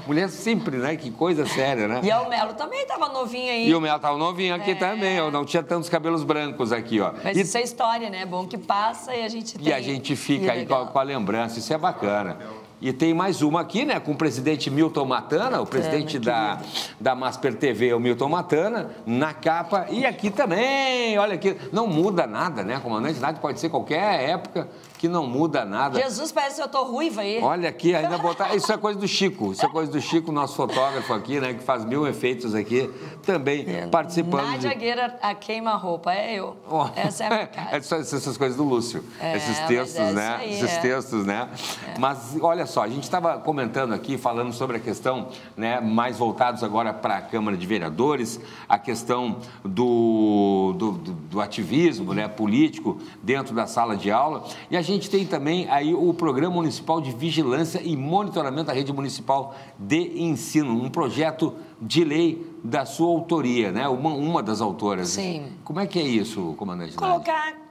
Speaker 1: Mulher sempre, né? Que coisa séria, né?
Speaker 2: E o Melo também tava novinho aí.
Speaker 1: E o Melo tava novinho aqui também, eu não tinha tantos cabelos brancos aqui, ó.
Speaker 2: Mas isso é história, né? Bom que passa e a gente tem...
Speaker 1: E a gente fica aí com a lembrança, isso é bacana. E tem mais uma aqui, né, com o presidente Milton Matana, o presidente da Masper TV, o Milton Matana, na capa. E aqui também, olha aqui, não muda nada, né, comandante? Nada pode ser qualquer época que não muda nada.
Speaker 2: Jesus, parece que eu tô ruiva aí.
Speaker 1: Olha aqui, ainda botar... Isso é coisa do Chico, isso é coisa do Chico, nosso fotógrafo aqui, né, que faz 1000 efeitos aqui, também participando.
Speaker 2: Nádia Guerra, a queima-roupa, é eu. Essa é a minha cara.
Speaker 1: Essas coisas do Lúcio, esses textos, né?
Speaker 2: Aí,
Speaker 1: esses textos, né? Mas, olha só, a gente estava comentando aqui, falando sobre a questão, né, mais voltados agora para a Câmara de Vereadores, a questão do ativismo, né, político dentro da sala de aula. E a gente tem também aí o Programa Municipal de Vigilância e Monitoramento da Rede Municipal de Ensino, um projeto de lei da sua autoria, né? Uma das autoras.
Speaker 2: Sim.
Speaker 1: Como é que é isso, comandante Nádia?
Speaker 2: Colocar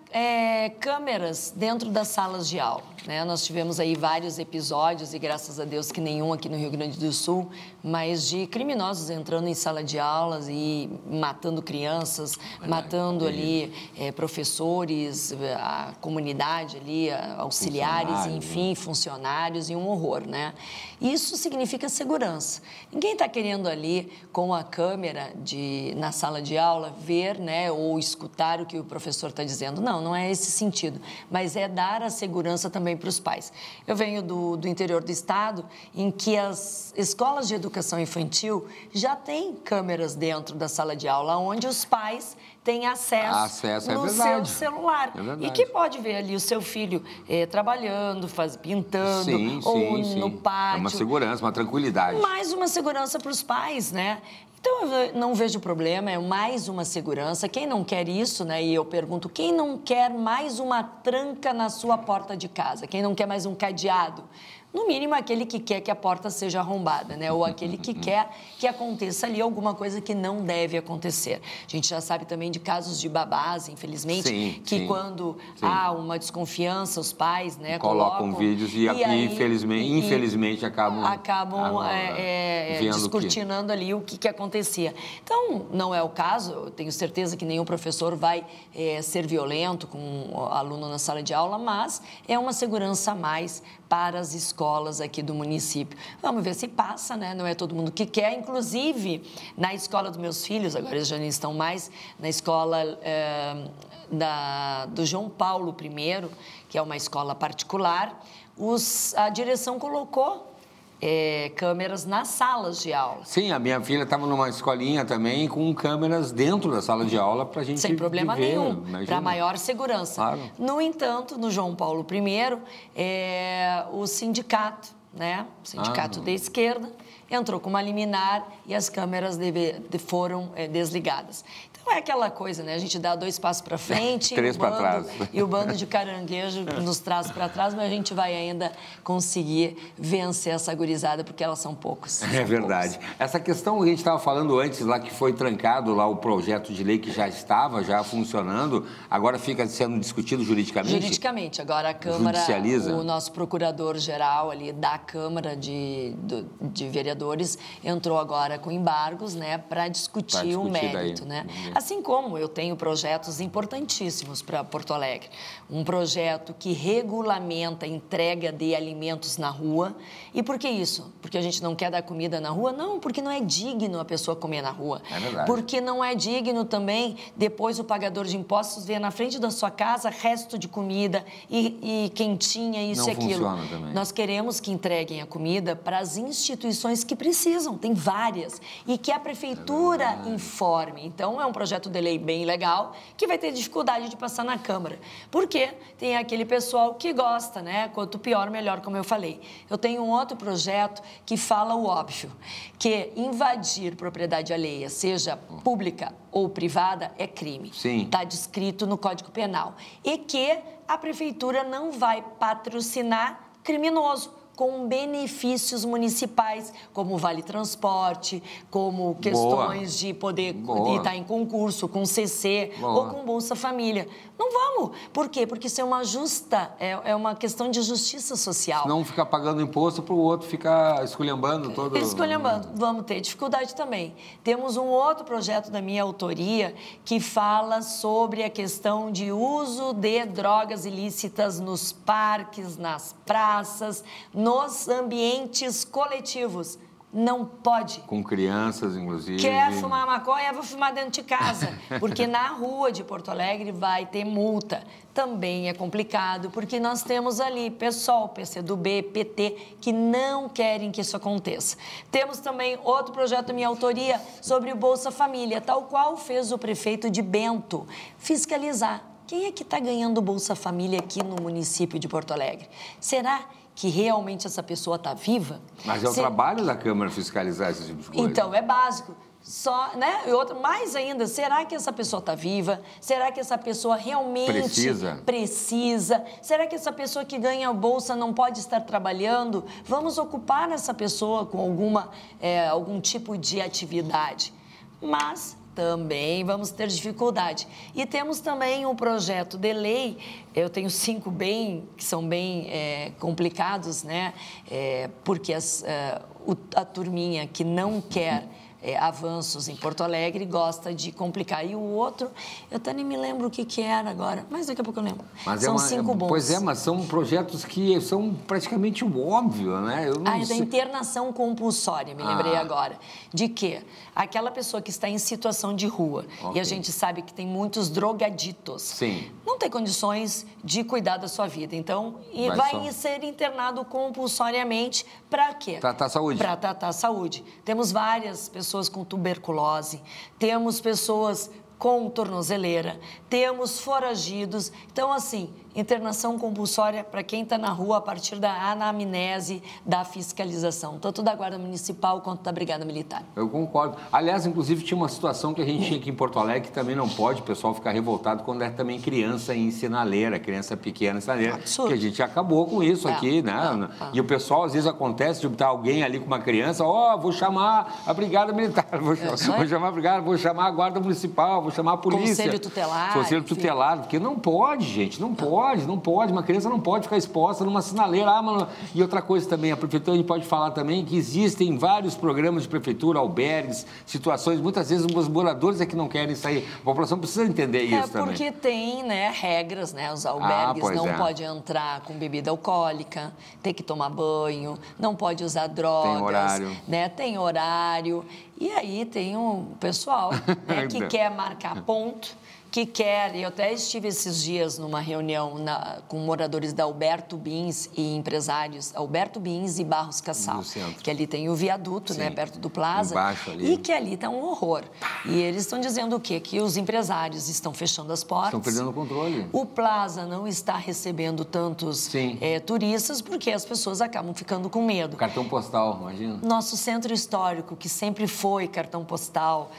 Speaker 2: câmeras dentro das salas de aula, né? Nós tivemos aí vários episódios, e graças a Deus que nenhum aqui no Rio Grande do Sul, mas de criminosos entrando em sala de aulas e matando crianças, matando ali professores, a comunidade ali, auxiliares, enfim, funcionários, e um horror, né? Isso significa segurança. Ninguém está querendo ali, com a câmera na sala de aula, ver, né, ou escutar o que o professor está dizendo. Não é esse sentido, mas é dar a segurança também para os pais. Eu venho do interior do estado, em que as escolas de educação infantil já têm câmeras dentro da sala de aula, onde os pais têm acesso no seu celular. E que pode ver ali o seu filho trabalhando, pintando, no pátio.
Speaker 1: É uma segurança, uma tranquilidade.
Speaker 2: Mais uma segurança para os pais, né? Então, eu não vejo problema, é mais uma segurança. Quem não quer isso, né? E eu pergunto, quem não quer mais uma tranca na sua porta de casa? Quem não quer mais um cadeado? No mínimo, aquele que quer que a porta seja arrombada, né? Ou aquele que quer que aconteça ali alguma coisa que não deve acontecer. A gente já sabe também de casos de babás, infelizmente, quando há uma desconfiança, os pais, né, colocam
Speaker 1: vídeos e aí, infelizmente acabam
Speaker 2: descortinando ali o que acontecia. Então, não é o caso, eu tenho certeza que nenhum professor vai ser violento com o aluno na sala de aula, mas é uma segurança a mais para as escolas aqui do município. Vamos ver se passa, né? Não é todo mundo que quer. Inclusive, na escola dos meus filhos, agora eles já não estão mais, na escola do João Paulo I, que é uma escola particular, a direção colocou câmeras nas salas de aula.
Speaker 1: Sim, a minha filha estava numa escolinha também com câmeras dentro da sala de aula para a gente
Speaker 2: sem problema nenhum, para maior segurança.
Speaker 1: Claro.
Speaker 2: No entanto, no João Paulo I, o sindicato, né? O sindicato da esquerda entrou com uma liminar e as câmeras foram desligadas. Então, é aquela coisa, né? A gente dá 2 passos para frente
Speaker 1: 3 para trás.
Speaker 2: E o bando de caranguejo nos traz para trás, mas a gente vai ainda conseguir vencer essa gurizada, porque elas são poucos.
Speaker 1: É verdade. Essa questão que a gente estava falando antes, lá que foi trancado lá o projeto de lei que já estava funcionando, agora fica sendo discutido juridicamente?
Speaker 2: Juridicamente. Agora a Câmara,
Speaker 1: judicializa?
Speaker 2: O nosso procurador-geral ali da Câmara de Vereadores entrou agora com embargos, né, para discutir o mérito, né? Assim como eu tenho projetos importantíssimos para Porto Alegre. Um projeto que regulamenta a entrega de alimentos na rua. E por que isso? Porque a gente não quer dar comida na rua? Não, porque não é digno a pessoa comer na rua.
Speaker 1: É verdade.
Speaker 2: Porque não é digno também depois o pagador de impostos ver na frente da sua casa resto de comida e quentinha, isso e aquilo.
Speaker 1: Não funciona também.
Speaker 2: Nós queremos que entreguem a comida para as instituições que precisam, tem várias. E que a prefeitura informe. Então, é um projeto projeto de lei bem legal, que vai ter dificuldade de passar na Câmara. Porque tem aquele pessoal que gosta, né? Quanto pior, melhor, como eu falei. Eu tenho um outro projeto que fala o óbvio, que invadir propriedade alheia, seja pública ou privada, é crime.
Speaker 1: Sim.
Speaker 2: Está descrito no Código Penal. E que a Prefeitura não vai patrocinar criminoso, com benefícios municipais, como Vale Transporte, como questões de poder estar em concurso, com CC ou com Bolsa Família. Não vamos. Por quê? Porque isso é uma questão de justiça social.
Speaker 1: Não ficar pagando imposto para o outro ficar esculhambando todo...
Speaker 2: Esculhambando. Vamos ter dificuldade também. Temos um outro projeto da minha autoria que fala sobre a questão de uso de drogas ilícitas nos parques, nas praças, nos ambientes coletivos. Não pode.
Speaker 1: Com crianças, inclusive.
Speaker 2: Quer fumar maconha, vou fumar dentro de casa. Porque na rua de Porto Alegre vai ter multa. Também é complicado, porque nós temos ali PSOL, PCdoB, PT, que não querem que isso aconteça. Temos também outro projeto de minha autoria sobre o Bolsa Família, tal qual fez o prefeito de Bento, fiscalizar. Quem é que está ganhando Bolsa Família aqui no município de Porto Alegre? Será que realmente essa pessoa está viva?
Speaker 1: Mas é o trabalho da Câmara fiscalizar esse tipo de coisa.
Speaker 2: Então, é básico. Só, né? E outra, mais ainda, será que essa pessoa está viva? Será que essa pessoa realmente precisa? Será que essa pessoa que ganha a bolsa não pode estar trabalhando? Vamos ocupar essa pessoa com algum tipo de atividade. Mas também vamos ter dificuldade. E temos também um projeto de lei, eu tenho 5 que são bem complicados, né? Porque a turminha que não quer avanços em Porto Alegre gosta de complicar. E o outro, eu até nem me lembro o que era agora, mas daqui a pouco eu lembro.
Speaker 1: Mas
Speaker 2: são 5 bons.
Speaker 1: Pois é, mas são projetos que são praticamente o óbvio, né?
Speaker 2: Da internação compulsória, me lembrei agora. De que aquela pessoa que está em situação de rua, e a gente sabe que tem muitos drogaditos,
Speaker 1: sim,
Speaker 2: não tem condições de cuidar da sua vida. Então, vai ser internado compulsoriamente para quê?
Speaker 1: Tratar a saúde.
Speaker 2: Para tratar a saúde. Temos várias pessoas com tuberculose, temos pessoas com tornozeleira, temos foragidos. Então, assim, internação compulsória para quem está na rua a partir da anamnese da fiscalização, tanto da Guarda Municipal quanto da Brigada Militar.
Speaker 1: Eu concordo. Aliás, inclusive, tinha uma situação que a gente tinha aqui em Porto Alegre que também não pode o pessoal ficar revoltado quando é também criança em sinaleira, criança pequena em sinaleira, que a gente acabou com isso aqui, né? E o pessoal, às vezes, acontece de botar alguém ali com uma criança, vou chamar a Brigada Militar, vou chamar a Brigada, vou chamar a Guarda Municipal, vou chamar a polícia.
Speaker 2: Conselho tutelar.
Speaker 1: Conselho tutelar, porque não pode, gente, não pode. Uma criança não pode ficar exposta numa sinaleira. E outra coisa também, a prefeitura, a gente pode falar também que existem vários programas de prefeitura, albergues, situações, muitas vezes os moradores é que não querem sair. A população precisa entender isso também.
Speaker 2: Porque tem, né, regras, né, os albergues não podem entrar com bebida alcoólica, tem que tomar banho, não pode usar drogas.
Speaker 1: Tem horário.
Speaker 2: Né, tem horário. E aí tem um pessoal, né, que quer marcar ponto, que quer, eu até estive esses dias numa reunião com moradores da Alberto Bins e empresários, Alberto Bins e Barros Cassal, que ali tem o viaduto, né, perto do Plaza, e que ali está um horror. E eles estão dizendo o quê? Que os empresários estão fechando as portas.
Speaker 1: Estão perdendo o controle.
Speaker 2: O Plaza não está recebendo tantos turistas porque as pessoas acabam ficando com medo.
Speaker 1: Cartão postal, imagina.
Speaker 2: Nosso centro histórico, que sempre foi cartão postal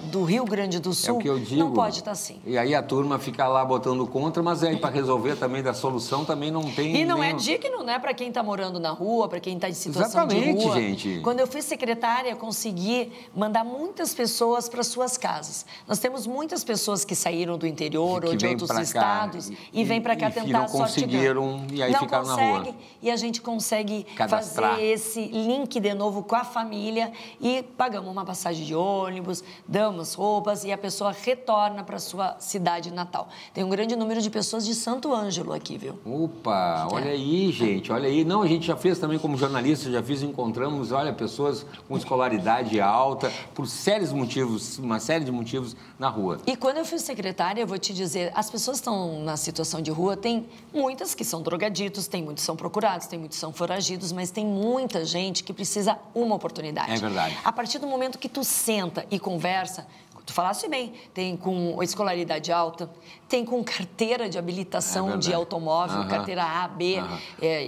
Speaker 2: do Rio Grande do Sul,
Speaker 1: é o que eu digo.
Speaker 2: Não pode estar assim.
Speaker 1: E aí a turma fica lá botando contra, mas aí para resolver também da solução também não tem...
Speaker 2: E não é digno, né, para quem está morando na rua, para quem está em situação de
Speaker 1: rua.
Speaker 2: Gente. Quando eu fui secretária, consegui mandar muitas pessoas para suas casas. Nós temos muitas pessoas que saíram do interior ou de outros estados e vêm para cá tentar a sorte.
Speaker 1: Não conseguiram e aí ficaram na rua.
Speaker 2: E a gente consegue fazer esse link de novo com a família e pagamos uma passagem de ônibus, damos roupas e a pessoa retorna para sua cidade natal. Tem um grande número de pessoas de Santo Ângelo aqui, viu?
Speaker 1: Opa, olha aí, gente, olha aí. Não, a gente já fez também como jornalista, encontramos, olha, pessoas com escolaridade alta, por sérios motivos, uma série de motivos na rua.
Speaker 2: E quando eu fui secretária, eu vou te dizer, as pessoas estão na situação de rua, tem muitas que são drogaditos, tem muitos que são procurados, tem muitos que são foragidos, mas tem muita gente que precisa uma oportunidade.
Speaker 1: É verdade.
Speaker 2: A partir do momento que tu senta e conversa, Tu falaste bem, tem com escolaridade alta, tem com carteira de habilitação de automóvel, carteira A, B,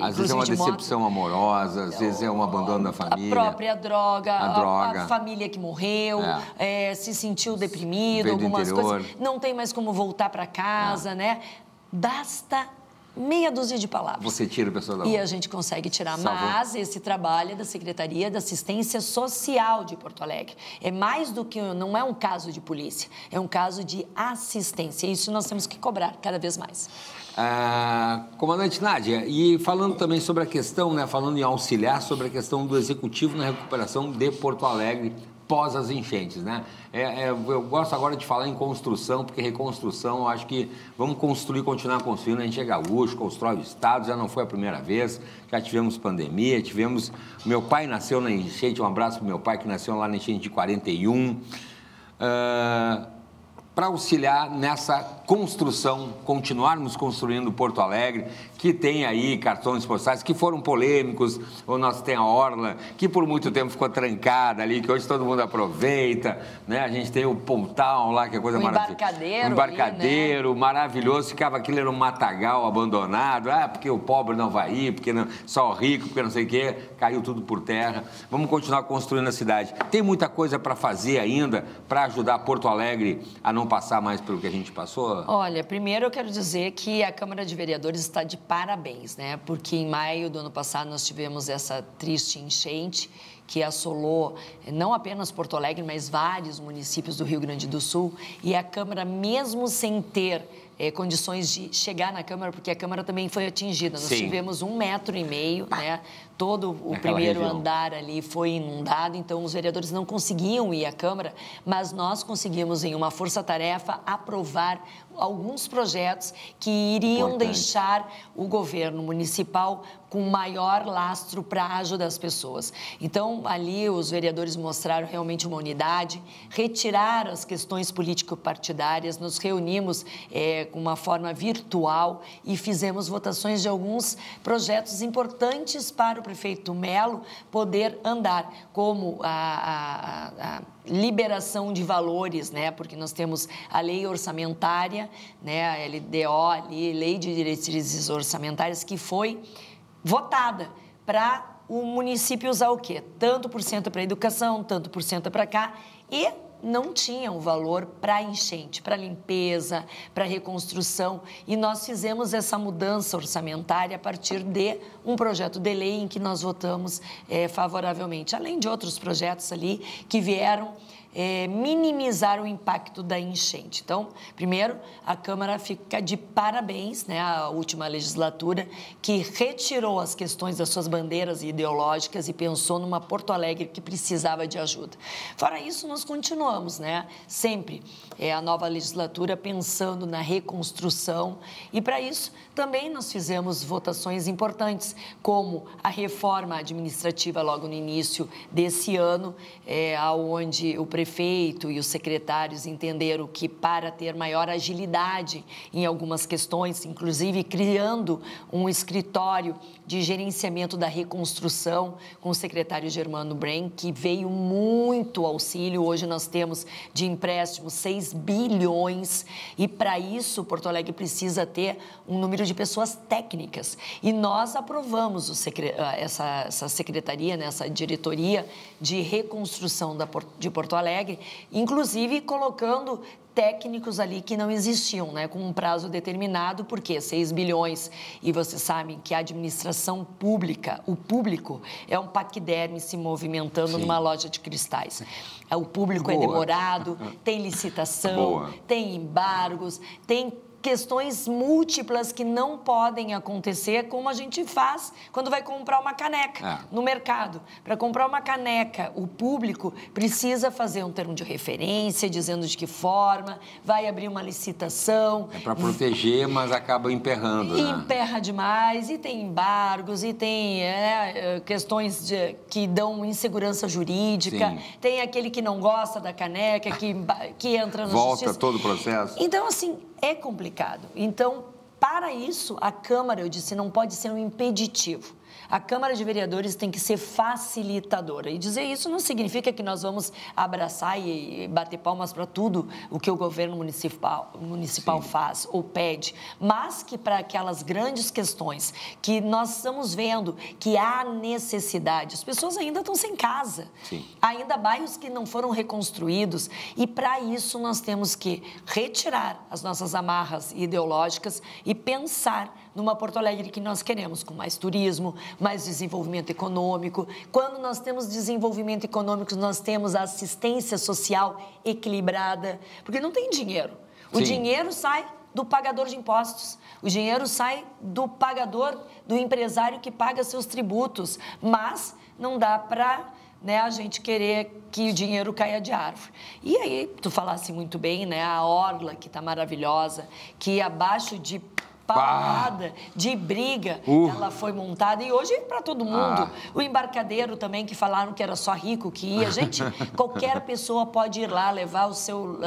Speaker 1: às vezes é uma decepção amorosa, às vezes é um abandono da família.
Speaker 2: A própria droga, a família que morreu, se sentiu deprimido, algumas coisas, não tem mais como voltar para casa, né? Basta meia dúzia de palavras.
Speaker 1: Você tira a pessoa da rua.
Speaker 2: E a gente consegue tirar. Mas esse trabalho é da Secretaria da Assistência Social de Porto Alegre. É mais do que, não é um caso de polícia, é um caso de assistência. Isso nós temos que cobrar cada vez mais.
Speaker 1: Comandante Nádia, e falando também sobre a questão, né, falando em auxiliar, sobre a questão do Executivo na recuperação de Porto Alegre pós as enchentes, né? Eu gosto agora de falar em construção, porque reconstrução, eu acho que vamos construir, continuar construindo. A gente é gaúcho, constrói o Estado, já não foi a primeira vez, já tivemos pandemia, Meu pai nasceu na enchente, um abraço para meu pai, que nasceu lá na enchente de 41. Para auxiliar nessa construção, continuarmos construindo Porto Alegre, que tem aí cartões postais que foram polêmicos, ou nós tem a Orla, que por muito tempo ficou trancada ali, que hoje todo mundo aproveita, né? A gente tem o Pontal lá, que é coisa maravilhosa. Um embarcadeiro, né? Maravilhoso, ficava aquilo, era um matagal abandonado, porque o pobre não vai ir, porque não, só o rico, porque não sei o quê, caiu tudo por terra. Vamos continuar construindo a cidade. Tem muita coisa para fazer ainda, para ajudar Porto Alegre a não passar mais pelo que a gente passou?
Speaker 2: Olha, primeiro eu quero dizer que a Câmara de Vereadores está de parabéns, né? Porque em maio do ano passado nós tivemos essa triste enchente que assolou não apenas Porto Alegre, mas vários municípios do Rio Grande do Sul. E a Câmara, mesmo sem ter condições de chegar na Câmara, porque a Câmara também foi atingida. Nós tivemos 1,5 metro, né? Todo o primeiro andar ali foi inundado, então os vereadores não conseguiam ir à Câmara, mas nós conseguimos, em uma força-tarefa, aprovar alguns projetos que iriam deixar o governo municipal com maior lastro para ajudar as pessoas. Então, ali os vereadores mostraram realmente uma unidade, retiraram as questões político-partidárias, nos reunimos com uma forma virtual e fizemos votações de alguns projetos importantes para o prefeito Melo poder andar, como a liberação de valores, né? Porque nós temos a lei orçamentária, né? A LDO, ali, Lei de Diretrizes Orçamentárias, que foi votada para o município usar o quê? Tanto por cento para a educação, tanto por cento para cá, e não tinha o valor para enchente, para limpeza, para reconstrução. E nós fizemos essa mudança orçamentária a partir de um projeto de lei em que nós votamos favoravelmente, além de outros projetos ali que vieram minimizar o impacto da enchente. Então, primeiro, a Câmara fica de parabéns, né, a última legislatura, que retirou as questões das suas bandeiras ideológicas e pensou numa Porto Alegre que precisava de ajuda. Fora isso, nós continuamos, né, sempre a nova legislatura pensando na reconstrução, e para isso também nós fizemos votações importantes, como a reforma administrativa logo no início desse ano, onde o prefeito e os secretários entenderam que, para ter maior agilidade em algumas questões, inclusive criando um escritório de gerenciamento da reconstrução com o secretário Germano Bren, que veio muito auxílio. Hoje nós temos de empréstimo 6 bilhões e, para isso, Porto Alegre precisa ter um número de pessoas técnicas. E nós aprovamos essa secretaria, né, essa diretoria de reconstrução de Porto Alegre, inclusive colocando técnicos ali que não existiam, né, com um prazo determinado, porque 6 bilhões, e vocês sabem que a administração pública, o público, é um paquiderme se movimentando numa loja de cristais. O público é demorado, tem licitação, tem embargos, tem questões múltiplas que não podem acontecer, como a gente faz quando vai comprar uma caneca no mercado. Para comprar uma caneca, o público precisa fazer um termo de referência, dizendo de que forma, vai abrir uma licitação.
Speaker 1: É para proteger, mas acaba emperrando.
Speaker 2: E emperra demais, e tem embargos, e tem questões que dão insegurança jurídica. Sim. Tem aquele que não gosta da caneca, que entra na justiça.
Speaker 1: Volta todo o processo.
Speaker 2: Então, assim, é complicado. Então, para isso, a Câmara, eu disse, não pode ser um impeditivo. A Câmara de Vereadores tem que ser facilitadora. E dizer isso não significa que nós vamos abraçar e bater palmas para tudo o que o governo municipal faz ou pede, mas que para aquelas grandes questões que nós estamos vendo que há necessidade, as pessoas ainda estão sem casa, ainda há bairros que não foram reconstruídos, e para isso nós temos que retirar as nossas amarras ideológicas e pensar numa Porto Alegre que nós queremos, com mais turismo, mais desenvolvimento econômico. Quando nós temos desenvolvimento econômico, nós temos a assistência social equilibrada, porque não tem dinheiro. O dinheiro sai do pagador de impostos, o dinheiro sai do pagador, do empresário que paga seus tributos, mas não dá para a gente querer que o dinheiro caia de árvore. E aí, tu falasse muito bem, né, a orla que está maravilhosa, que abaixo de palmada, de briga, ela foi montada e hoje é para todo mundo. O embarcadeiro também, que falaram que era só rico que ia. Gente, qualquer pessoa pode ir lá, levar o seu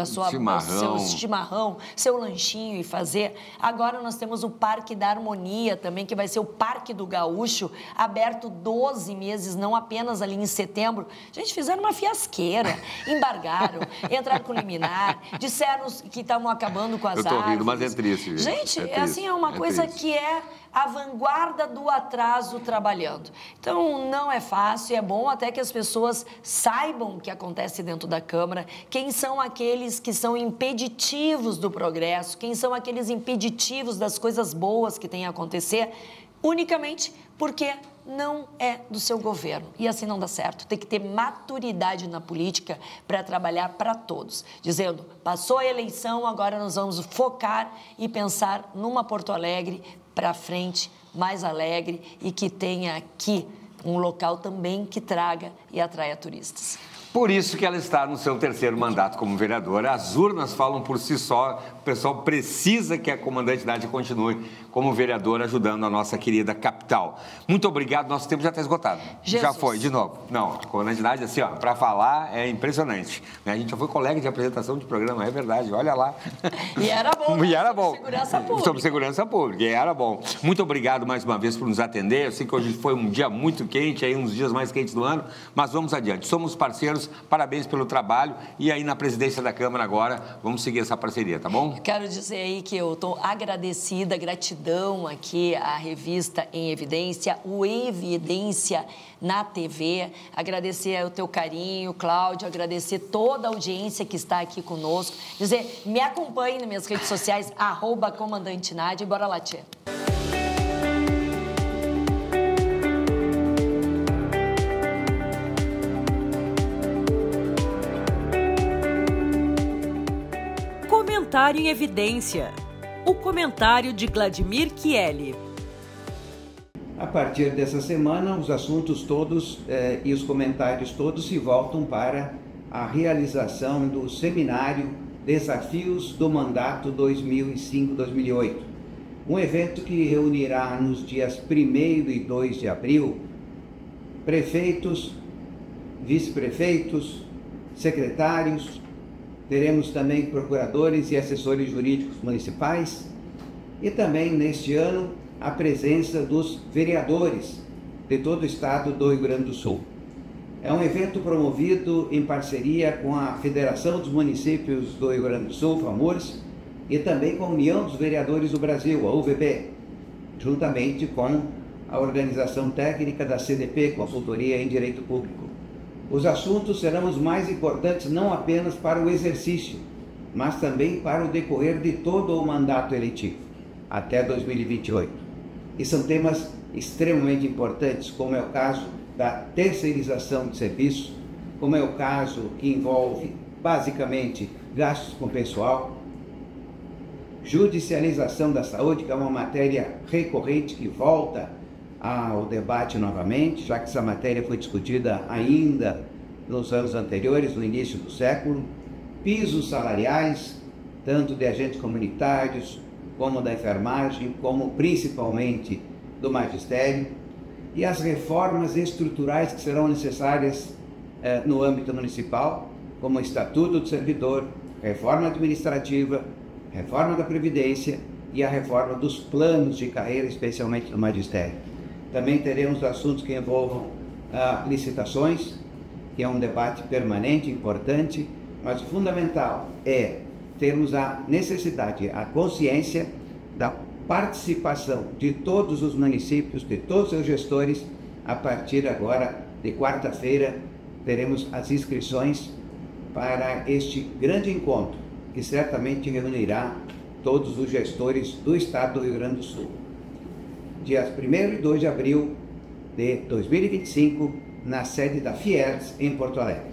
Speaker 2: chimarrão, seu lanchinho e fazer. Agora nós temos o Parque da Harmonia também, que vai ser o Parque do Gaúcho, aberto 12 meses, não apenas ali em setembro. Gente, fizeram uma fiasqueira, embargaram, entraram com liminar, disseram que estavam acabando com as árvores.
Speaker 1: Eu tô rindo, mas é triste.
Speaker 2: Gente, é assim, é uma coisa que é a vanguarda do atraso trabalhando. Então, não é fácil, é bom até que as pessoas saibam o que acontece dentro da Câmara, quem são aqueles que são impeditivos do progresso, quem são aqueles impeditivos das coisas boas que têm a acontecer, unicamente porque não é do seu governo. E assim não dá certo. Tem que ter maturidade na política para trabalhar para todos. Dizendo, passou a eleição, agora nós vamos focar e pensar numa Porto Alegre para frente, mais alegre e que tenha aqui um local também que traga e atraia turistas.
Speaker 1: Por isso que ela está no seu terceiro mandato como vereadora. As urnas falam por si só. O pessoal precisa que a comandante Nádia continue como vereadora ajudando a nossa querida capital. Muito obrigado. Nosso tempo já está esgotado.
Speaker 2: Jesus.
Speaker 1: Já foi, de novo. Não, a comandante Nádia, assim, ó, para falar é impressionante. A gente já foi colega de apresentação de programa, é verdade. Olha lá.
Speaker 2: E era bom.
Speaker 1: E era bom.
Speaker 2: Sobre segurança pública.
Speaker 1: Sobre segurança pública. E era bom. Muito obrigado mais uma vez por nos atender. Eu sei que hoje foi um dia muito quente, aí um dos dias mais quentes do ano, mas vamos adiante. Somos parceiros. Parabéns pelo trabalho e aí na presidência da Câmara agora, vamos seguir essa parceria, tá bom?
Speaker 2: Quero dizer aí que eu estou agradecida, gratidão aqui à revista Em Evidência, o Evidência na TV, agradecer o teu carinho, Cláudio, agradecer toda a audiência que está aqui conosco, dizer, me acompanhe nas minhas redes sociais, @comandante Nádia, e bora lá, tia.
Speaker 3: Comentário em Evidência. O comentário de Vladimir Kieli.
Speaker 4: A partir dessa semana, os assuntos todos e os comentários todos se voltam para a realização do seminário Desafios do Mandato 2005-2008. Um evento que reunirá nos dias 1º e 2 de abril prefeitos, vice-prefeitos, secretários. Teremos também procuradores e assessores jurídicos municipais e também, neste ano, a presença dos vereadores de todo o estado do Rio Grande do Sul. É um evento promovido em parceria com a Federação dos Municípios do Rio Grande do Sul, FAMURS, e também com a União dos Vereadores do Brasil, a UVB, juntamente com a Organização Técnica da CDP, Consultoria em Direito Público. Os assuntos serão os mais importantes não apenas para o exercício, mas também para o decorrer de todo o mandato eletivo, até 2028. E são temas extremamente importantes, como é o caso da terceirização de serviços, como é o caso que envolve, basicamente, gastos com pessoal, judicialização da saúde, que é uma matéria recorrente que volta ao debate novamente, já que essa matéria foi discutida ainda nos anos anteriores, no início do século, pisos salariais, tanto de agentes comunitários, como da enfermagem, como principalmente do magistério, e as reformas estruturais que serão necessárias no âmbito municipal, como o Estatuto do Servidor, reforma administrativa, reforma da Previdência e a reforma dos planos de carreira, especialmente do magistério. Também teremos assuntos que envolvam licitações, que é um debate permanente, importante, mas o fundamental é termos a necessidade, a consciência da participação de todos os municípios, de todos os seus gestores. A partir agora de quarta-feira, teremos as inscrições para este grande encontro, que certamente reunirá todos os gestores do Estado do Rio Grande do Sul. Dias 1º e 2 de abril de 2025, na sede da Fiergs, em Porto Alegre.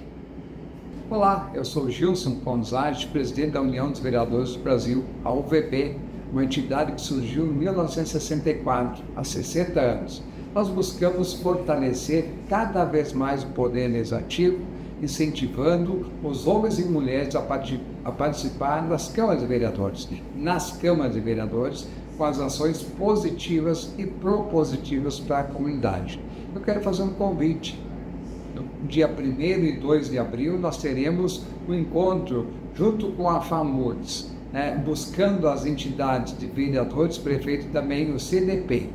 Speaker 5: Olá, eu sou Gilson Ponzatti, presidente da União dos Vereadores do Brasil, a UVB, uma entidade que surgiu em 1964, há 60 anos. Nós buscamos fortalecer cada vez mais o poder legislativo, incentivando os homens e mulheres a participar das câmaras de vereadores. Nas câmaras de vereadores, com as ações positivas e propositivas para a comunidade. Eu quero fazer um convite. No dia 1º e 2 de abril, nós teremos um encontro junto com a FAMURS, buscando as entidades de vereadores, prefeito e também o CDP,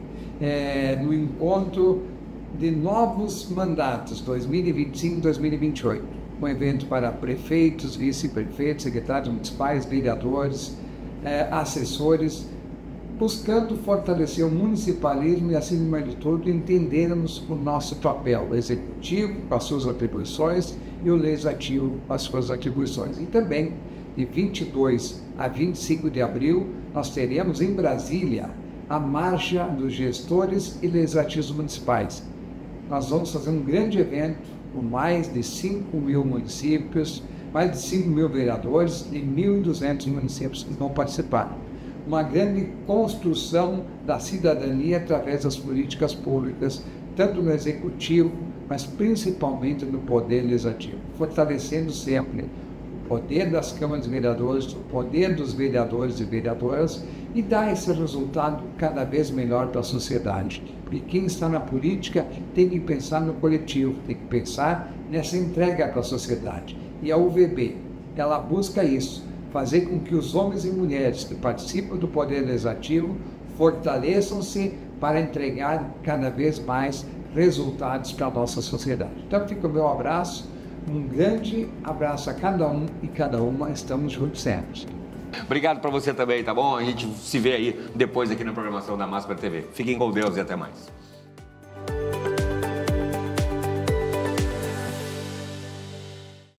Speaker 5: no encontro de novos mandatos, 2025-2028. Um evento para prefeitos, vice-prefeitos, secretários municipais, vereadores, assessores, buscando fortalecer o municipalismo e, acima de tudo, entendermos o nosso papel, o executivo com as suas atribuições e o legislativo com as suas atribuições. E também, de 22 a 25 de abril, nós teremos em Brasília a Marcha dos Gestores e Legislativos Municipais. Nós vamos fazer um grande evento com mais de 5.000 municípios, mais de 5.000 vereadores e 1.200 municípios que vão participar. Uma grande construção da cidadania através das políticas públicas, tanto no executivo, mas principalmente no poder legislativo, fortalecendo sempre o poder das câmaras de vereadores, o poder dos vereadores e vereadoras, e dar esse resultado cada vez melhor para a sociedade. E quem está na política tem que pensar no coletivo, tem que pensar nessa entrega para a sociedade. E a UVB, ela busca isso, fazer com que os homens e mulheres que participam do Poder Legislativo fortaleçam-se para entregar cada vez mais resultados para a nossa sociedade. Então fica o meu abraço, um grande abraço a cada um e cada uma, estamos juntos sempre.
Speaker 1: Obrigado para você também, tá bom? A gente se vê aí depois aqui na programação da Másper TV. Fiquem com Deus e até mais.